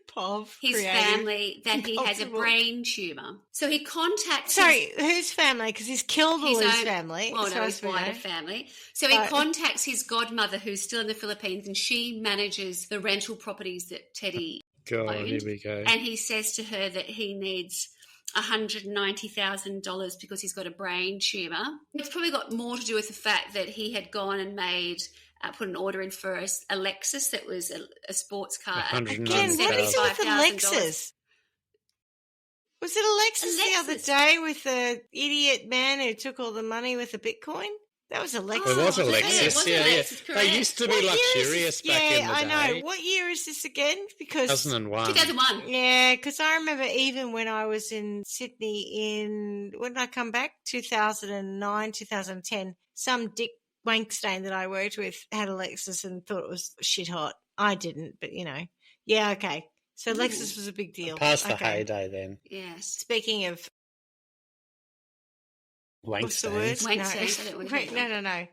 his family that he has a brain tumour. So he contacts... Sorry, whose family? Because he's killed all his own family. Well, no, his wider family. So he contacts his godmother, who's still in the Philippines, and she manages the rental properties that Teddy God, owned. here we go. And he says to her that he needs $190,000 because he's got a brain tumour. It's probably got more to do with the fact that he had gone and put an order in for a Lexus that was a sports car. Again, what is it with the Lexus? Was it a Lexus the other day with the idiot man who took all the money with the Bitcoin? That was a Lexus. It was a Yeah, Lexus, it was a yeah. Lexus, correct. They used to be luxurious back in the day. Yeah, I know. What year is this again? Because 2001. 2001. Yeah, because I remember even when I was in Sydney when did I come back? 2009, 2010. Some dick wankstain that I worked with had a Lexus and thought it was shit hot. I didn't, but Yeah, okay. So Lexus was a big deal. Past the heyday then. Yes. Speaking of... What's the word? No.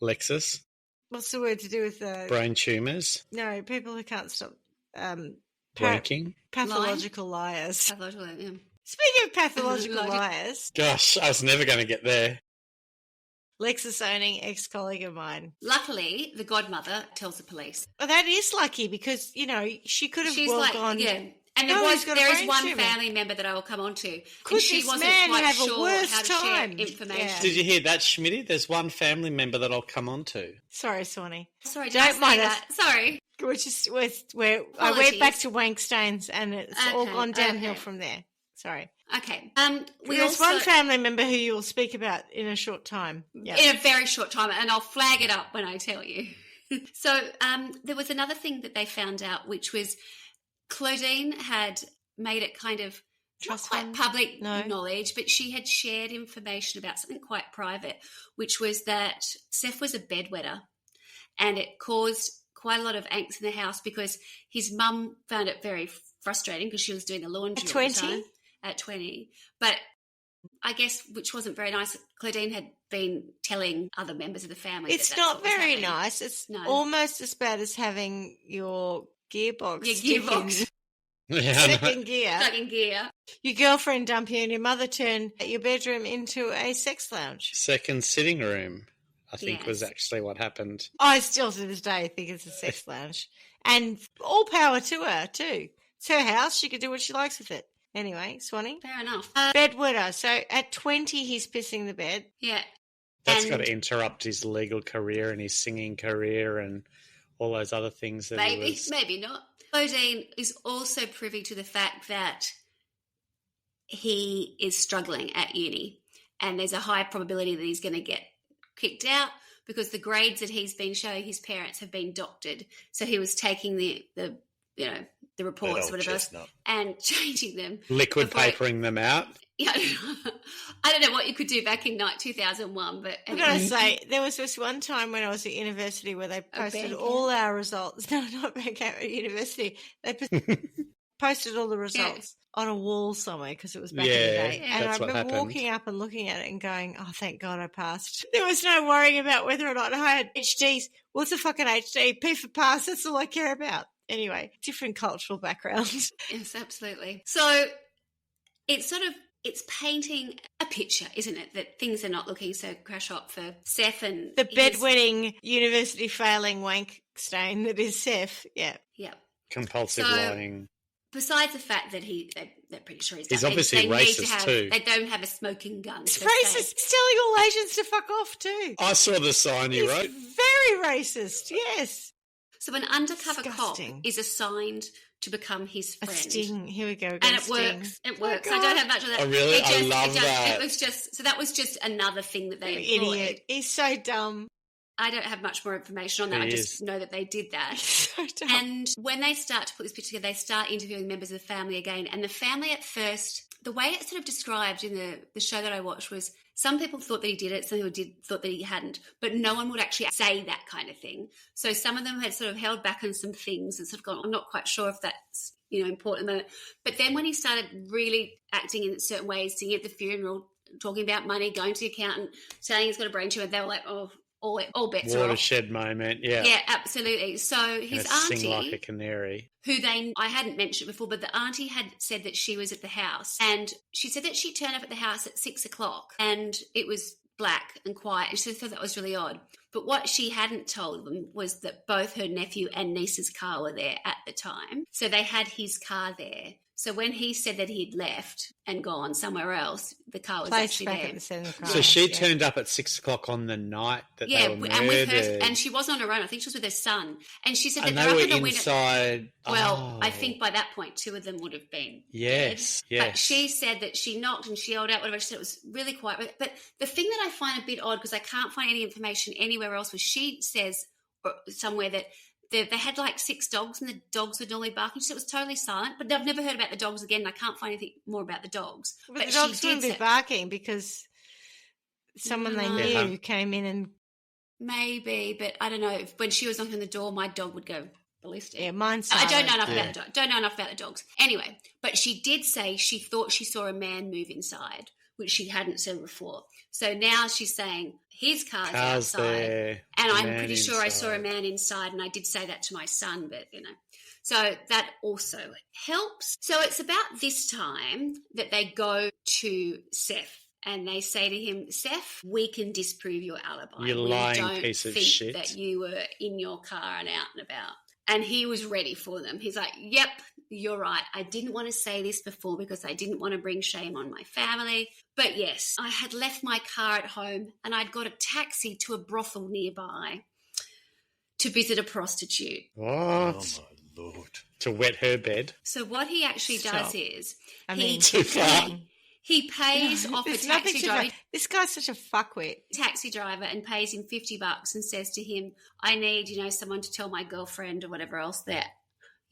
Lexus. What's the word to do with the... Brain tumours. No, people who can't stop... Wanking. Pathological liars. Pathological, yeah. Speaking of pathological liars... Gosh, I was never going to get there. Lexus owning ex-colleague of mine. Luckily, the godmother tells the police. Well, that is lucky because, she could have gone... Yeah. And there is one family member that I will come on to. Could and she this wasn't man quite have a sure worse how to time? share information. Yeah. Did you hear that, Schmitty? There's one family member that I'll come on to. Sorry, Swanny. Sorry, Don't mind us. Sorry. I went back to wank stains and it's all gone downhill from there. Sorry. Okay. There's one family member who you will speak about in a short time. Yep. In a very short time, and I'll flag it up when I tell you. So there was another thing that they found out, which was Claudine had made it kind of not quite public knowledge, but she had shared information about something quite private, which was that Seth was a bedwetter, and it caused quite a lot of angst in the house because his mum found it very frustrating because she was doing the laundry all the time. At 20. But I guess, which wasn't very nice, Claudine had been telling other members of the family. It's not very nice. It's almost as bad as having your gearbox stuck in gear. Your girlfriend dump you and your mother turn your bedroom into a sex lounge. Second sitting room, I think, was actually what happened. I still to this day think it's a sex lounge. And all power to her, too. It's her house. She can do what she likes with it. Anyway, Swanny. Fair enough. Bedwetter. So at 20, he's pissing the bed. Yeah. That's got to interrupt his legal career and his singing career and all those other things. That maybe not. Claudine is also privy to the fact that he is struggling at uni, and there's a high probability that he's going to get kicked out because the grades that he's been showing his parents have been doctored. So he was taking the reports, whatever, and changing them. Liquid papering them out. Yeah, I don't know what you could do back in 2001, but anyway. I've got to say, there was this one time when I was at university where they posted all our results. No, not back at university. They posted all the results on a wall somewhere because it was back in the day. And I remember walking up and looking at it and going, oh, thank God I passed. There was no worrying about whether or not I had HDs. What's a fucking HD? P for pass. That's all I care about. Anyway, different cultural backgrounds. Yes, absolutely. So it's painting a picture, isn't it, that things are not looking so crash hot for Seth and the bedwetting, university failing wank stain that is Seth. Yeah. Yeah. Compulsive lying. Besides the fact that they're pretty sure he's obviously racist too. They don't have a smoking gun. It's racist. It's telling all Asians to fuck off too. I saw the sign you wrote. Very racist, yes. So an undercover cop is assigned to become his friend. A sting. Here we go. And it works. It works. I don't have much of that. Oh, really? I love that. That was just another thing that they employed. Idiot. He's so dumb. I don't have much more information on that. I just know that they did that. So dumb. And when they start to put this picture together, they start interviewing members of the family again. And the family at first, the way it's sort of described in the show that I watched was some people thought that he did it, some people thought that he hadn't, but no one would actually say that kind of thing. So some of them had sort of held back on some things and sort of gone, I'm not quite sure if that's important. But then when he started really acting in certain ways, singing at the funeral, talking about money, going to the accountant, saying he's got a brain tumor, they were like, oh, all bets are off. Watershed moment, yeah. Yeah, absolutely. So his auntie, sing like a canary, who I hadn't mentioned before, but the auntie had said that she was at the house, and she said that she turned up at the house at 6:00 and it was black and quiet, and she thought that was really odd. But what she hadn't told them was that both her nephew and niece's car were there at the time. So they had his car there. So when he said that he'd left and gone somewhere else, the car was actually there. So she turned up at 6:00 on the night that they were murdered. And she wasn't on her own. I think she was with her son. And she said that they were inside. Well, I think by that point, two of them would have been dead. Yes. But she said that she knocked and she yelled out whatever. She said it was really quiet. But the thing that I find a bit odd, because I can't find any information anywhere else, was she says somewhere that they had like 6 dogs and the dogs would normally bark. And she said it was totally silent. But I've never heard about the dogs again. And I can't find anything more about the dogs. But the dogs wouldn't be barking because someone they knew came in and... Maybe, but I don't know. When she was knocking on the door, my dog would go ballistic. Yeah, mine's silent. I don't know enough about the dog. Don't know enough about the dogs. Anyway, but she did say she thought she saw a man move inside, which she hadn't said before. So now she's saying his car's outside, there, and I'm pretty sure I saw a man inside, and I did say that to my son, but So that also helps. So it's about this time that they go to Seth and they say to him, Seth, we can disprove your alibi. You lying piece of shit. That you were in your car and out and about. And he was ready for them. He's like, yep, you're right. I didn't want to say this before because I didn't want to bring shame on my family. But yes, I had left my car at home and I'd got a taxi to a brothel nearby to visit a prostitute. What? Oh, my Lord. To wet her bed? So what he actually does is too far. He pays off a taxi driver. This guy's such a fuckwit. Taxi driver and pays him $50 and says to him, I need, someone to tell my girlfriend or whatever else that,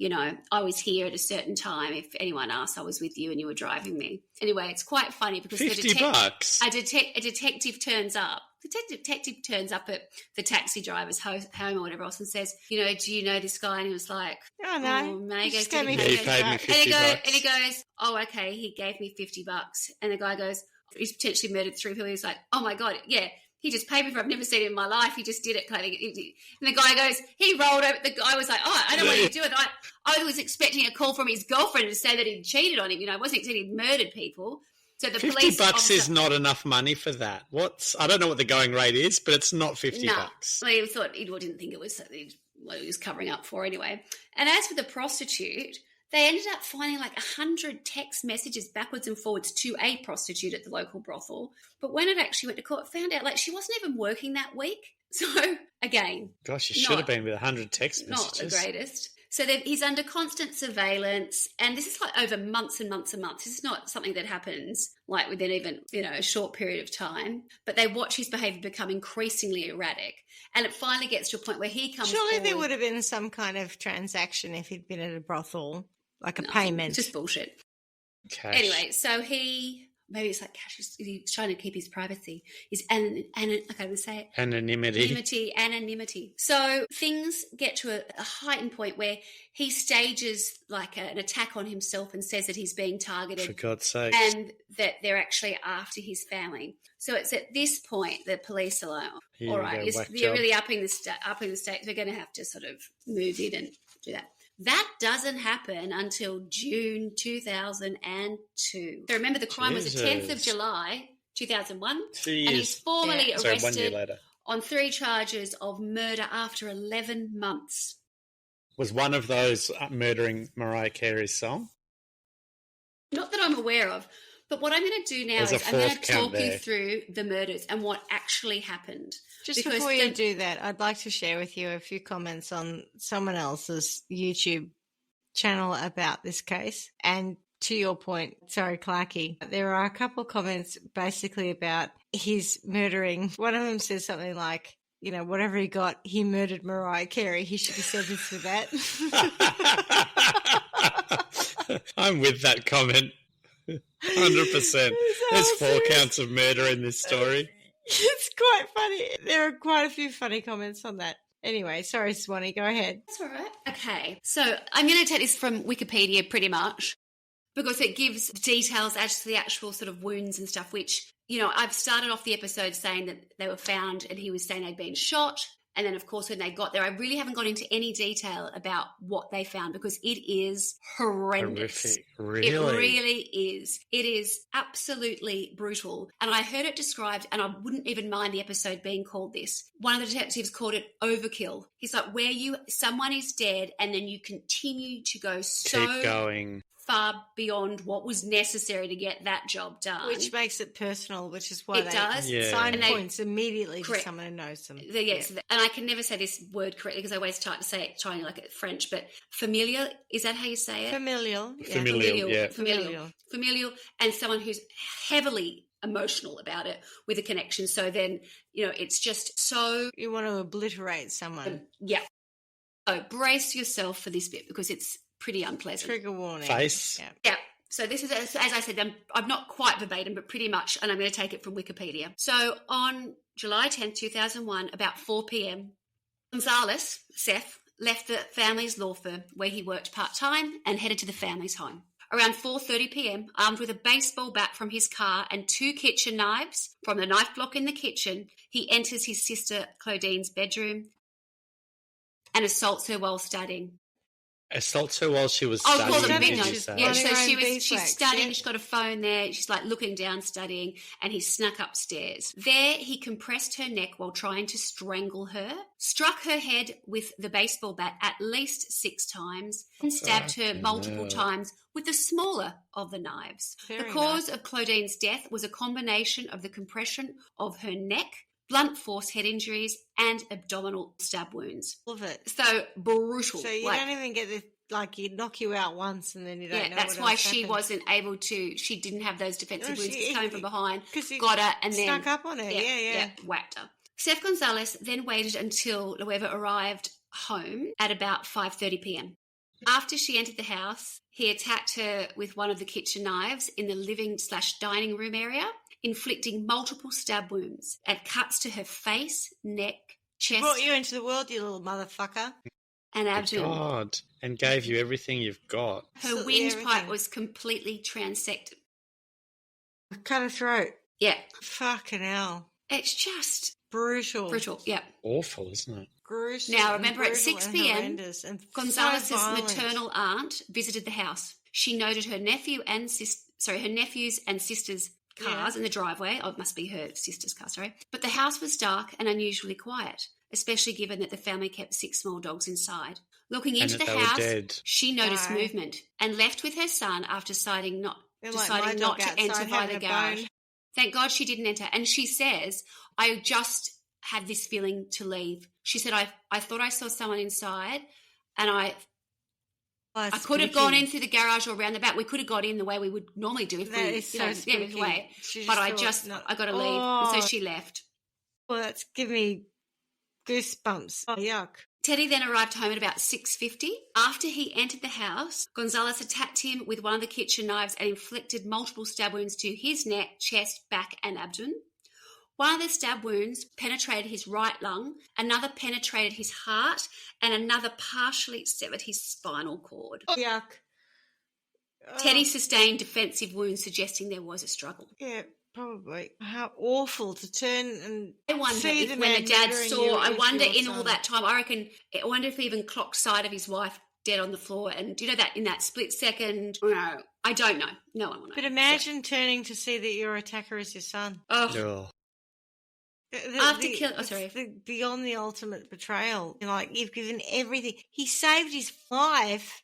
I was here at a certain time. If anyone asks, I was with you and you were driving me. Anyway, it's quite funny because $50. a detective turns up. The detective turns up at the taxi driver's home or whatever else and says, do you know this guy? And he was like, oh, no. He paid me $50. And he goes, oh, okay, he gave me $50. And the guy goes, he's potentially murdered 3 people. He's like, oh, my God, yeah, he just paid me for it. I've never seen him in my life. He just did it. And the guy goes, he rolled over. The guy was like, oh, I don't want you to do it. I was expecting a call from his girlfriend to say that he'd cheated on him. I wasn't expecting he'd murdered people. So the $50 officer, is not enough money for that. I don't know what the going rate is, but it's not $50. Well, he thought he didn't think it was what he was covering up for anyway. And as for the prostitute, they ended up finding like 100 text messages backwards and forwards to a prostitute at the local brothel. But when it actually went to court, found out she wasn't even working that week. So again, gosh, you should have been with 100 text messages. Not the greatest. So he's under constant surveillance, and this is like over months and months and months. This is not something that happens like within even, a short period of time. But they watch his behaviour become increasingly erratic. And it finally gets to a point where he comes Surely forward. There would have been some kind of transaction if he'd been at a brothel, like a payment. It's just bullshit. Cash. Anyway, so maybe it's like cash. He's trying to keep his privacy. His anonymity. So things get to a heightened point where he stages like an attack on himself and says that he's being targeted. For God's sake. And that they're actually after his family. So it's at this point the police are like, all right, you're really upping the stakes. We're going to have to sort of move in and do that. That doesn't happen until June 2002. So remember, the crime was the 10th of July, 2001. 2 years. And he's formally arrested 1 year later. On 3 charges of murder after 11 months. Was one of those murdering Mariah Carey's song? Not that I'm aware of. But what I'm going to do now is I'm going to talk you through the murders and what actually happened. Just before you do that, I'd like to share with you a few comments on someone else's YouTube channel about this case. And to your point, sorry, Clarky, there are a couple of comments basically about his murdering. One of them says something like, whatever he got, he murdered Mariah Carey. He should be sentenced for that. I'm with that comment. 100%. There's 4 counts of murder in this story. It's quite funny. There are quite a few funny comments on that. Anyway, sorry, Swanny, go ahead. That's all right. Okay, so I'm going to take this from Wikipedia pretty much because it gives details as to the actual sort of wounds and stuff, which, I've started off the episode saying that they were found and he was saying they'd been shot. And then, of course, when they got there, I really haven't got into any detail about what they found because it is horrendous. Horrific. Really? It really is. It is absolutely brutal. And I heard it described, and I wouldn't even mind the episode being called this. One of the detectives called it overkill. He's like, where someone is dead and then you continue to go keep going far beyond what was necessary to get that job done. Which makes it personal, which is why it does. Sign points immediately to someone who knows them. Yes, and I can never say this word correctly because I always try to say it, trying like it French, but familial, is that how you say it? Familial. Familial, and someone who's heavily emotional about it with a connection. So then, it's just so... You want to obliterate someone. Yeah. So brace yourself for this bit because it's pretty unpleasant. Trigger warning. Face. Yeah. So this is, as I said, I'm not quite verbatim, but pretty much, and I'm going to take it from Wikipedia. So on July 10th, 2001, about 4 p.m., Gonzales, Seth, left the family's law firm where he worked part-time and headed to the family's home. Around 4:30 p.m., armed with a baseball bat from his car and 2 kitchen knives from the knife block in the kitchen, he enters his sister Claudine's bedroom and assaults her while studying. Assaults her while she was I'll studying. call them big did you notes. say? Yeah, so she's beeswax, studying, yeah. she's got a phone there, she's like looking down, studying, and he snuck upstairs. There, he compressed her neck while trying to strangle her, struck her head with the baseball bat at least 6 times, and stabbed her multiple times with the smaller of the knives. The cause of Claudine's death was a combination of the compression of her neck, blunt force head injuries, and abdominal stab wounds. Love it. So brutal. So you don't even get this, like, you knock you out once and then you don't know that's what why else she happened. wasn't able to, she didn't have those defensive wounds coming from behind, 'cause you got her and then snuck up on her. Yeah. whacked her. Seth Gonzales then waited until whoever arrived home at about 5:30 p.m. After she entered the house, he attacked her with one of the kitchen knives in the living/dining room area, inflicting multiple stab wounds and cuts to her face, neck, chest, Brought you into the world, you little mother-fucker. and abdomen. God, and gave you everything you've got. Her Absolutely windpipe everything. was completely transected. Cut her throat. Yeah, Fucking hell. it's just Brutal. brutal. Yeah. Awful, isn't it? Gruesome. Now, and remember, at brutal 6 and p.m., horrendous and Gonzales' so violent. maternal aunt visited the house. She noted her nephew and her nephews and sisters' cars in the driveway. Oh, it must be her sister's car, sorry. But the house was dark and unusually quiet, especially given that the family kept 6 small dogs inside. Looking into the that they were house, dead. she noticed No. movement and left with her son after deciding not They're like my dog to enter outside by having the a garage. bone. Thank God she didn't enter. And she says, I just had this feeling to leave. She said, I thought I saw someone inside and I could have gone in through the garage or around the back. We could have got in the way we would normally do if That we, is so the other spooky. way. She But I thought got to leave. Oh. And so she left. Well, that's giving me goosebumps. Oh, yuck. Teddy then arrived home at about 6:50. After he entered the house, Gonzales attacked him with one of the kitchen knives and inflicted multiple stab wounds to his neck, chest, back, and abdomen. One of the stab wounds penetrated his right lung, another penetrated his heart, and another partially severed his spinal cord. Oh, yuck. Teddy sustained defensive wounds, suggesting there was a struggle. Yeah, probably. How awful to turn and I wonder see if the when man the dad murdering saw, you I as wonder your in all son. that time, I wonder if he even clocked sight of his wife dead on the floor. And do you know that in that split second? No, I don't know. No one will know. But imagine turning to see that your attacker is your son. Oh. Beyond the ultimate betrayal. Like, you've given everything. He saved his life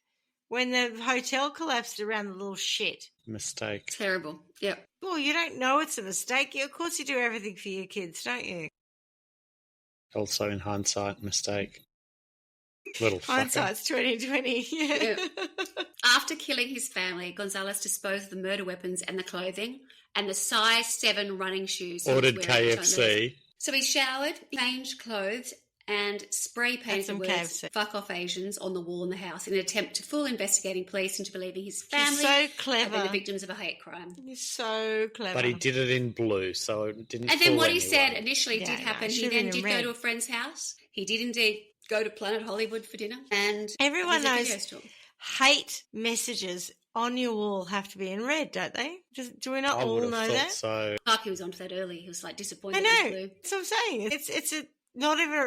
when the hotel collapsed around the little shit. Mistake. Terrible. Yep. Well, you don't know it's a mistake. Of course you do everything for your kids, don't you? Also, in hindsight, mistake. Little fucker. Hindsight's 2020. Yeah. After killing his family, Gonzales disposed of the murder weapons and the clothing and the size 7 running shoes. he was Ordered wearing, which I KFC. noticed. So he showered, changed clothes, and spray painted the some words KFC. "fuck off Asians" on the wall in the house in an attempt to fool investigating police into believing his family He's so had been clever. the victims of a hate crime. He's so clever. But he did it in blue, so it didn't And then fool what he anyone. said initially Yeah, did no, happen. it He should've then been did in go red. to a friend's house. He did indeed go to Planet Hollywood for dinner. And Everyone there's a knows video still. hate messages on your wall have to be in red, don't they? Do we not I all would have know thought that? so. Clarky was onto that early. He was like disappointed. I it was know. blue. That's what I'm saying.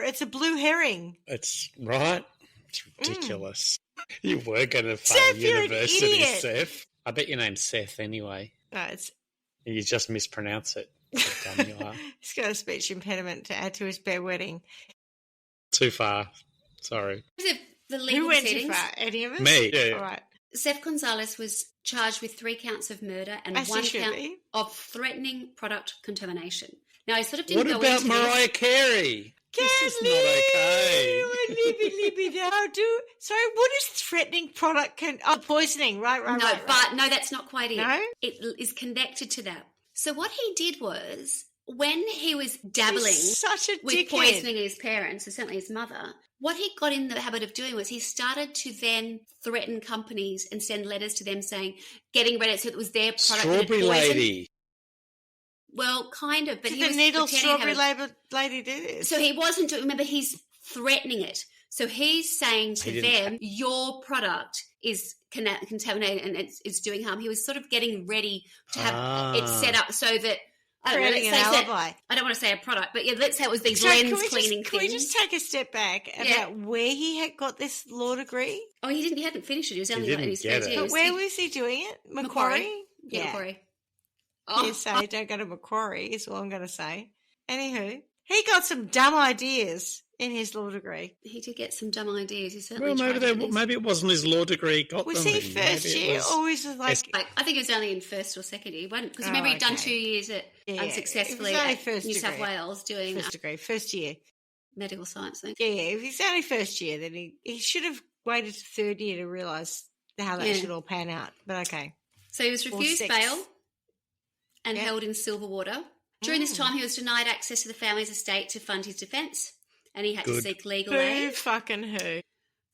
It's a blue herring. It's right. It's ridiculous. You were going to Seth, fail you're an university, idiot. Seth. I bet your name's Seth anyway. No, it's You just mispronounce it. How dumb you are. he's got a speech impediment to add to his bedwetting. Too far. Sorry. The legal Who went proceedings. too far? Any of us? Me. Yeah. All right. Seth Gonzales was charged with 3 counts of murder and As he 1 should count be. of threatening product contamination. Now, I sort of didn't What go about into Mariah this. Carey? This is not okay. Sorry, what is threatening product? Poisoning, right? But no, that's not quite it. No? It is connected to that. So what he did was, when he was dabbling He's such a with dickhead. poisoning his parents, and certainly his mother, what he got in the habit of doing was he started to then threaten companies and send letters to them saying, getting ready, so it was their product that had Strawberry poisoned. lady. Well, kind of, but Did he the was needle pretending to strawberry have lady do this? So he wasn't doing, remember, he's threatening it. So he's saying to He didn't- them, your product is contaminated and it's doing harm. He was sort of getting ready to have it set up so that creating an alibi. I don't want to say a product, but yeah, let's say it was these lens cleaning things. Can we just take a step back about where he had got this law degree? Oh, he hadn't finished it. He was only in his first year. But where was he doing it? Macquarie? Yeah, Macquarie. Don't go to Macquarie is all I'm going to say. Anywho, he got some dumb ideas in his law degree. He did get some dumb ideas. He certainly maybe it wasn't his law degree. Was he first year or was it like... I think he was only in first or second year. Because remember he'd done 2 years unsuccessfully at New South Wales doing... First year. Medical science thing. Yeah, if he's only first year, then he should have waited to third year to realise how that should all pan out. But okay. So he was refused bail and held in Silverwater. During this time, he was denied access to the family's estate to fund his defence, and he had to seek legal aid. Who?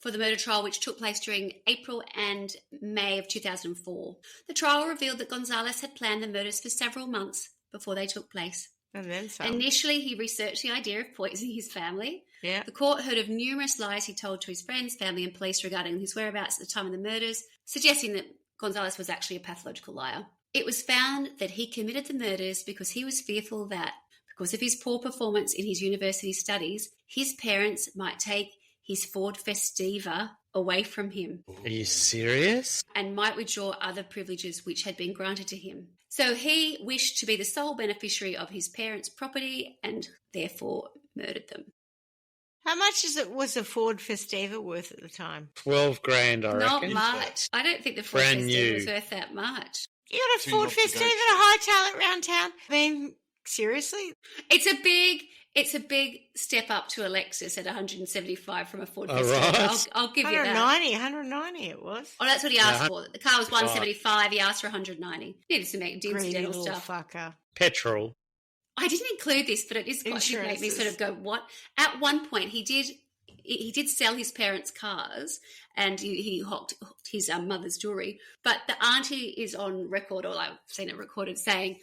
For the murder trial, which took place during April and May of 2004. The trial revealed that Gonzales had planned the murders for several months before they took place. And then some. Initially, he researched the idea of poisoning his family. Yeah. The court heard of numerous lies he told to his friends, family and police regarding his whereabouts at the time of the murders, suggesting that Gonzales was actually a pathological liar. It was found that he committed the murders because he was fearful that, because of his poor performance in his university studies, his parents might take his Ford Festiva away from him. Are you serious? And might withdraw other privileges which had been granted to him. So he wished to be the sole beneficiary of his parents' property and therefore murdered them. How much was a Ford Festiva worth at the time? 12 grand, I reckon. Not much. I don't think the Ford Festiva was worth that much. You got a Ford Festiva and a high tail around town? I mean, seriously? It's a big step up to a Lexus at 175 from a Ford Festiva. Right. I'll give you that. 190 it was. Oh, that's what he asked for. The car was 175. He asked for 190. Needed some incidental stuff. Fucker. Petrol. I didn't include this, but it is quite to make me sort of go, what? At one point, he did sell his parents' cars and he hocked his mother's jewellery. But the auntie is on record, or I've seen it recorded, saying,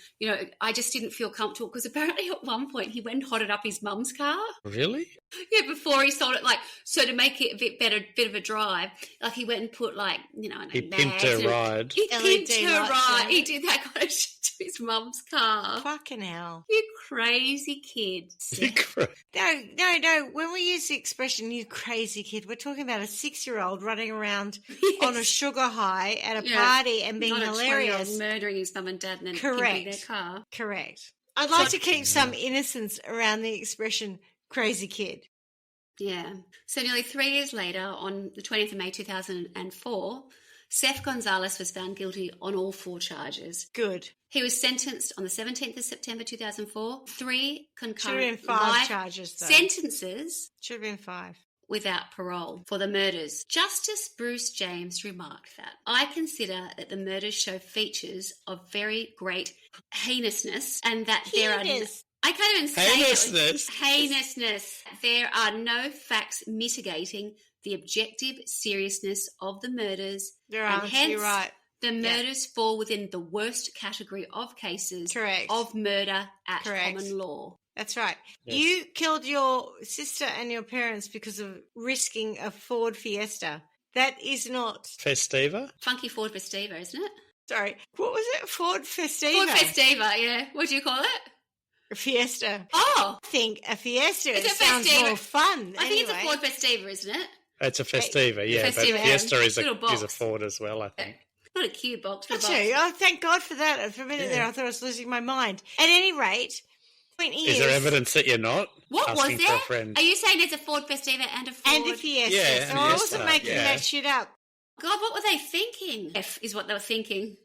I just didn't feel comfortable because apparently at one point he went and hotted up his mum's car. Really? Yeah, before he sold it. So to make it a bit better, bit of a drive, he went and put he pimped her ride. He pimped her ride. He did that kind of shit to his mum's car. Fucking hell. You crazy kid. No. When we use the expression, you crazy kid, we're talking about a 6-year-old running around on a sugar high at a party and being hilarious. Murdering his mum and dad and then pimping their car. Correct. I'd like to keep some innocence around the expression crazy kid. Yeah. So nearly 3 years later, on the 20th of May 2004, Seth Gonzales was found guilty on all 4 charges. Good. He was sentenced on the 17th of September 2004. 3 concurrent Should have been 5 charges, though. Sentences. Should have been 5. Without parole for the murders. Justice Bruce James remarked that, I consider that the murders show features of very great heinousness and that there are... I can't even say heinousness. There are no facts mitigating the objective seriousness of the murders. There are, you're right. The murders fall within the worst category of cases of murder at common law. That's right. Yes. You killed your sister and your parents because of risking a Ford Fiesta. That is not... Festiva? Funky Ford Festiva, isn't it? Sorry. What was it? Ford Festiva? Ford Festiva, yeah. What do you call it? A Fiesta. Oh! I think a Fiesta sounds more fun. I think it's a Ford Festiva, isn't it? It's a Festiva, yeah. Festiva, but Fiesta is a Ford as well, I think. Not a cute box. Oh, thank God for that. For a minute there, I thought I was losing my mind. At any rate... Is there evidence that you're not? What was there? Are you saying there's a Ford Festiva and a Ford? And a Fiesta. Yeah, so I wasn't making that shit up. God, what were they thinking? F is what they were thinking.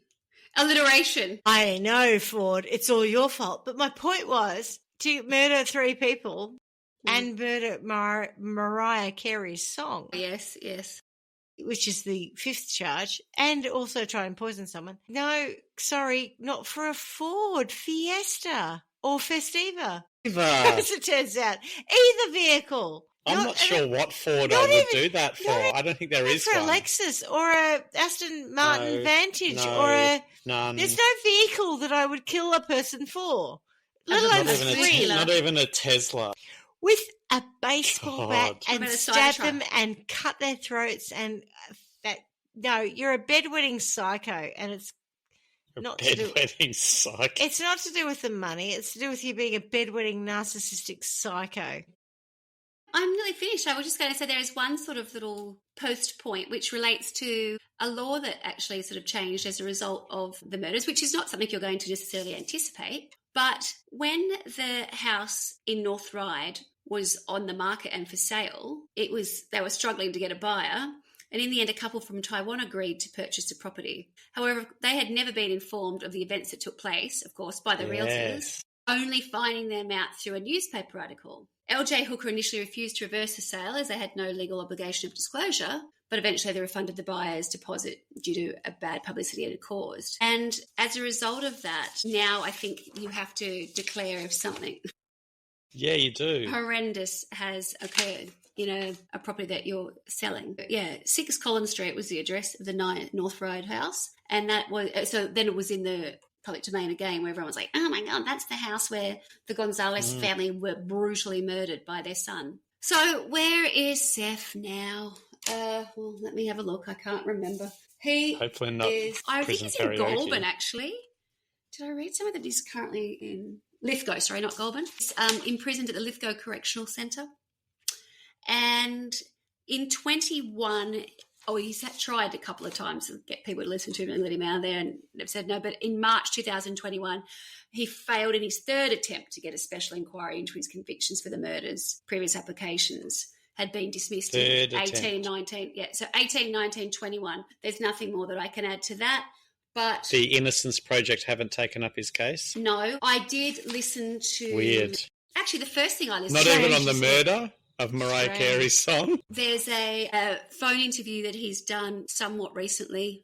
Alliteration. I know, Ford. It's all your fault. But my point was to murder 3 people and murder Mariah Carey's song. Yes. Which is the 5th charge, and also try and poison someone. No, sorry, not for a Ford Fiesta. Or Festiva, as it turns out. Either vehicle. I'm not sure what Ford I would do that for. I don't think there is for one. For a Lexus or a Aston Martin Vantage or a... None. There's no vehicle that I would kill a person for. Let alone not even a Tesla. With a baseball bat and stab them and cut their throats and that... No, you're a bedwetting psycho and it's Bedwetting psycho. It's not to do with the money. It's to do with you being a bedwetting narcissistic psycho. I'm nearly finished. I was just going to say there is one sort of little post point which relates to a law that actually sort of changed as a result of the murders, which is not something you're going to necessarily anticipate. But when the house in North Ryde was on the market and for sale, they were struggling to get a buyer. And in the end, a couple from Taiwan agreed to purchase the property. However, they had never been informed of the events that took place, of course, by the realtors, only finding them out through a newspaper article. LJ Hooker initially refused to reverse the sale as they had no legal obligation of disclosure, but eventually they refunded the buyer's deposit due to a bad publicity it had caused. And as a result of that, now I think you have to declare if something you do horrendous has occurred in a property that you're selling. But 6 Collins Street was the address of the North Ryde house, and that was so. Then it was in the public domain again, where everyone was like, "Oh my God, that's the house where the Gonzales family were brutally murdered by their son." So where is Seth now? Well, let me have a look. I can't remember. Hopefully not. I think he's in Goulburn, actually. Did I read somewhere that he's currently in Lithgow? Sorry, not Goulburn. He's imprisoned at the Lithgow Correctional Centre. And in 21, he's tried a couple of times to get people to listen to him and let him out of there, and they've said no. But in March 2021, he failed in his third attempt to get a special inquiry into his convictions for the murders. Previous applications had been dismissed in 18, 19. Yeah, so 18, 19, 21. There's nothing more that I can add to that. But the Innocence Project haven't taken up his case? No. I did listen to... Weird. Actually, the first thing I listened to... Not even on the murder of Mariah Carey's song? There's a phone interview that he's done somewhat recently,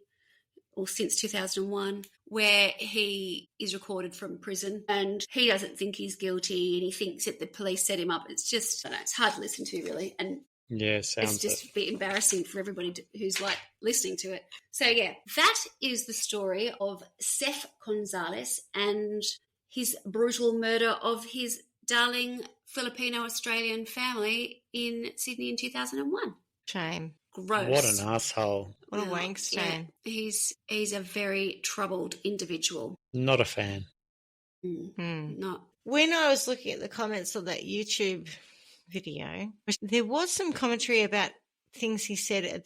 or since 2001, where he is recorded from prison and he doesn't think he's guilty and he thinks that the police set him up. It's just, I don't know, it's hard to listen to, really. And sounds it's just a bit embarrassing for everybody who's listening to it. So that is the story of Seth Gonzales and his brutal murder of his darling Filipino-Australian family in Sydney in 2001. Shame. Gross. What an asshole. What a wankster. Yeah. He's a very troubled individual. Not a fan. Not. When I was looking at the comments on that YouTube video, there was some commentary about things he said at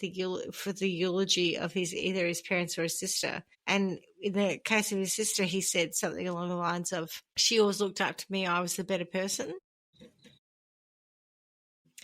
for the eulogy of either his parents or his sister. And in the case of his sister, he said something along the lines of, "She always looked up to me. I was the better person."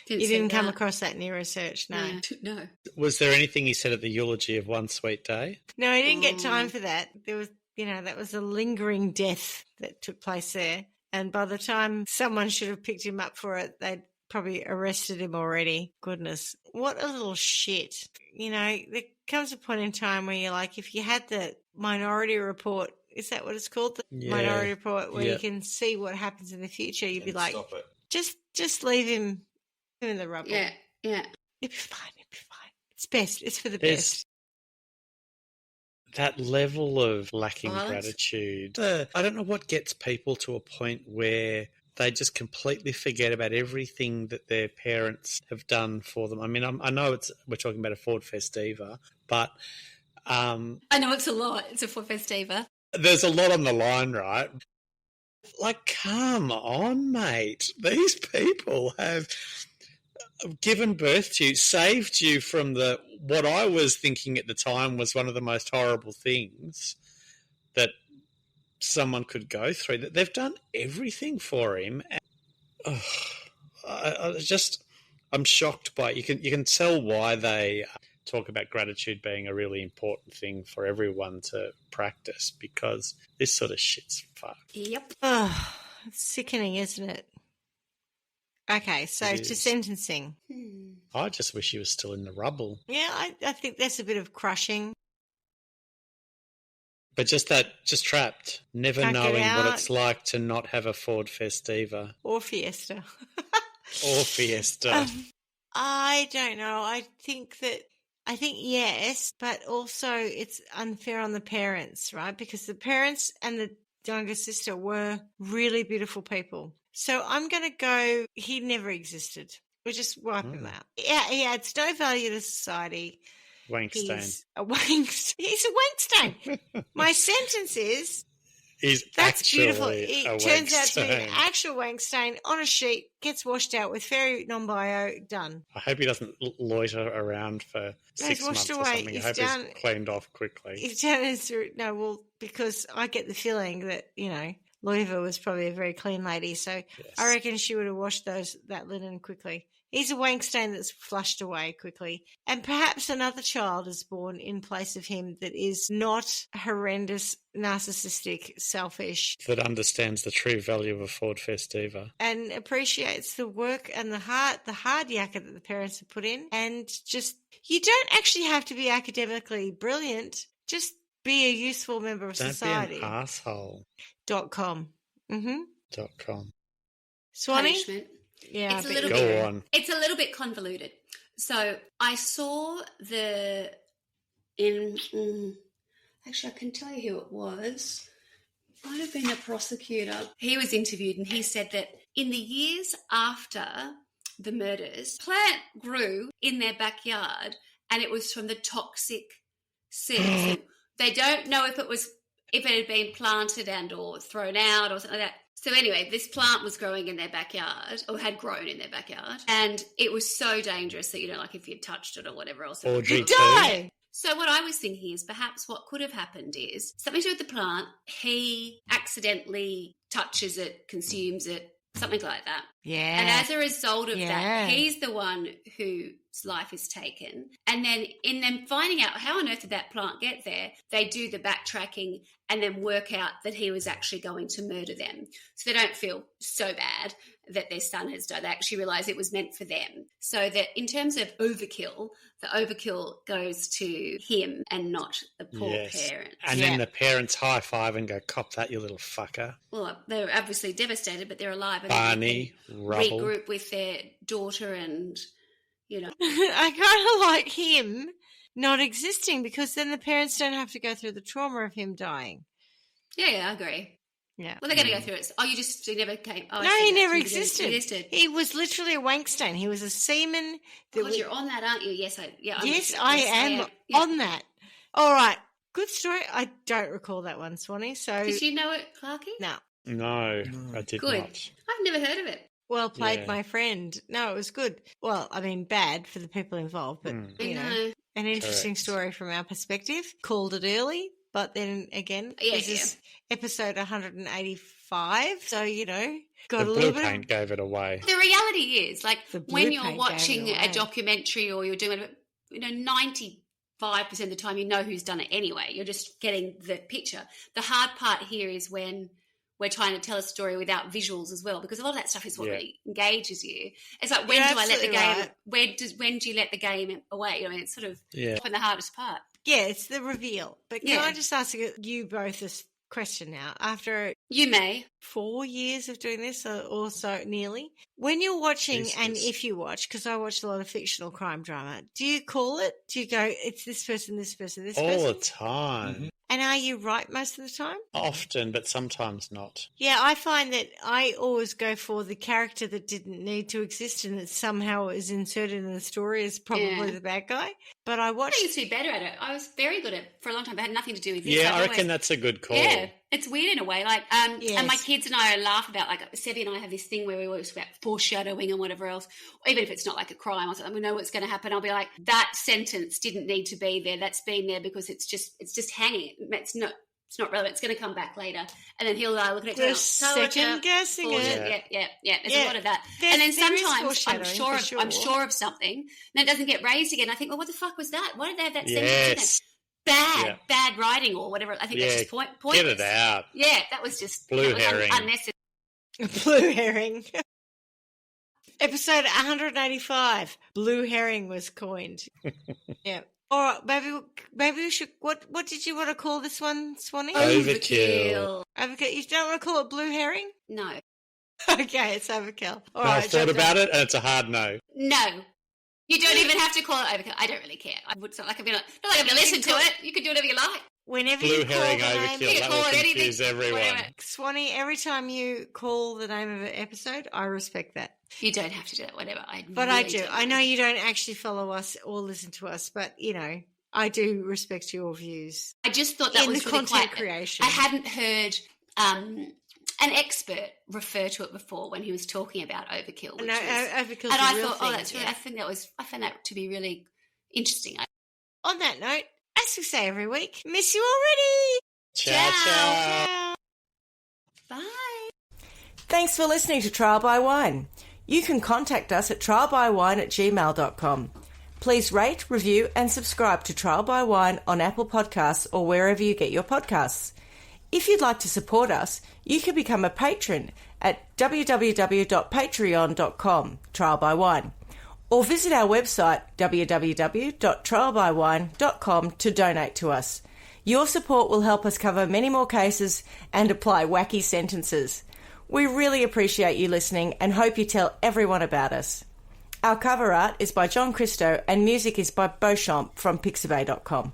You didn't come across that in your research, no. No. Was there anything he said at the eulogy of One Sweet Day? No, he didn't get time for that. There was, that was a lingering death that took place there. And by the time someone should have picked him up for it, they'd probably arrested him already. Goodness, what a little shit. There comes a point in time where you're like, if you had the Minority Report, is that what it's called? The Minority Report, where you can see what happens in the future, you'd be like, stop it. Just leave him in the rubble. Yeah. It'd be fine. It's best. It's for the best. That level of lacking gratitude. I don't know what gets people to a point where they just completely forget about everything that their parents have done for them. I mean, I know we're talking about a Ford Festiva, but... I know it's a lot. It's a Ford Festiva. There's a lot on the line, right? Like, come on, mate. These people have given birth to you, saved you from what I was thinking at the time was one of the most horrible things that someone could go through. That they've done everything for him. And, I'm shocked by it. You can tell why they talk about gratitude being a really important thing for everyone to practice, because this sort of shit's fucked. Yep. Oh, it's sickening, isn't it? Okay, so to sentencing. I just wish he was still in the rubble. Yeah, I think that's a bit of crushing. But just trapped, never Can't knowing what it's like to not have a Ford Festiva. Or Fiesta. Or Fiesta. I don't know. I think yes, but also it's unfair on the parents, right? Because the parents and the younger sister were really beautiful people. So I'm going to go, he never existed. We'll just wipe him out. Yeah, he adds no value to society. Wankstain. He's a wankstain. My sentence is... That's beautiful. It turns out to be an actual wank stain on a sheet, gets washed out with fairy non-bio, done. I hope he doesn't loiter around for 6 months or something. I hope he's cleaned off quickly. He's down through... No, well, because I get the feeling that, Loiva was probably a very clean lady, so yes. I reckon she would have washed that linen quickly. He's a wank stain that's flushed away quickly. And perhaps another child is born in place of him that is not horrendous, narcissistic, selfish. That understands the true value of a Ford Festiva. And appreciates the work and the hard yakka that the parents have put in. And just, you don't actually have to be academically brilliant. Just be a useful member of society. Don't be an asshole. .com. Mm-hmm. .com. Swanny? Punishment. Yeah, it's a little bit convoluted. So I saw actually I can tell you who it was. It might have been a prosecutor. He was interviewed and he said that in the years after the murders, plant grew in their backyard and it was from the toxic seeds. They don't know if it had been planted and or thrown out or something like that. So anyway, this plant was growing in their backyard, or had grown in their backyard, and it was so dangerous that, like if you touched it or whatever else, or you'd die. So what I was thinking is perhaps what could have happened is something to do with the plant. He accidentally touches it, consumes it, something like that. Yeah. And as a result of that, he's the one whose life is taken. And then in them finding out how on earth did that plant get there, they do the backtracking and then work out that he was actually going to murder them. So they don't feel so bad that their son has died. They actually realise it was meant for them. So that in terms of overkill, the overkill goes to him and not the poor parent. And then the parents high-five and go, cop that, you little fucker. Well, they're obviously devastated, but they're alive. And Barney, rubble. Regroup with their daughter and, I kind of like him not existing because then the parents don't have to go through the trauma of him dying. Yeah, I agree. Yeah. Well, they're going to go through it. Oh, he never came. Oh, no, he never existed. He was literally a wank stain. He was a seaman. You're on that, aren't you? Yes, I am on that. All right. Good story. I don't recall that one, Swanny. So did you know it, Clarkie? No, I did good. not. I've never heard of it. Well played, my friend. No, it was good. Well, I mean, bad for the people involved, but, an interesting story from our perspective. Called it early, but then again, this is episode 185, so, got a little bit... The blue paint gave it away. The reality is, when you're watching a documentary or you're doing it, 95% of the time you know who's done it anyway. You're just getting the picture. The hard part here is when we're trying to tell a story without visuals as well, because a lot of that stuff is what really engages you. It's like, when do I let the game? Right. When do you let the game away? It's sort of often the hardest part. Yeah, it's the reveal. But can I just ask you both this question now? After you may 4 years of doing this, or so nearly, when you're watching, and if you watch, because I watch a lot of fictional crime drama, do you call it? Do you go, it's this person, this person, this person? All the time. Mm-hmm. And are you right most of the time? Often, but sometimes not. Yeah, I find that I always go for the character that didn't need to exist and that somehow is inserted in the story as probably the bad guy. But I watched... I used to be better at it. I was very good at it for a long time. It had nothing to do with this. Yeah, I reckon that's a good call. Yeah, it's weird in a way. And my kids and I laugh about, Sebby and I have this thing where we always about foreshadowing and whatever else, or even if it's not like a crime or something, we know what's going to happen. I'll be like, that sentence didn't need to be there. That's been there because it's just hanging. It's not relevant. It's going to come back later. And then he'll look at it. Just second guessing it. Yeah. There's a lot of that. And then sometimes I'm sure of something, and it doesn't get raised again. I think, well, what the fuck was that? Why did they have that sentence in there? Bad writing or whatever. I think that's just pointless. Get it out. Yeah, that was just blue herring. Unnecessary. Blue herring. Episode 185. Blue herring was coined. Yeah. All right, maybe we should. What did you want to call this one, Swanny? Overkill. Overkill. You don't want to call it blue herring? No. Okay, it's overkill. All right. I thought about it, and it's a hard no. No. You don't even have to call it overkill. I don't really care. Not like I'm going to listen to it. You can do whatever you like. Whenever blue you herring call the overkill, name, that will confuse everyone. Swanny, every time you call the name of an episode, I respect that. You don't have to do that, whatever. I do. I know you don't actually follow us or listen to us, but, I do respect your views. I just thought that was in really content creation. I hadn't heard an expert refer to it before when he was talking about Overkill. No, Overkill. And I thought, that's really. I found that to be really interesting. On that note, as we say every week, miss you already. Ciao. Bye. Thanks for listening to Trial by Wine. You can contact us at trialbywine@gmail.com. Please rate, review and subscribe to Trial by Wine on Apple Podcasts or wherever you get your podcasts. If you'd like to support us, you can become a patron at www.patreon.com, Trial by Wine, or visit our website www.trialbywine.com to donate to us. Your support will help us cover many more cases and apply wacky sentences. We really appreciate you listening and hope you tell everyone about us. Our cover art is by John Christo and music is by Beauchamp from pixabay.com.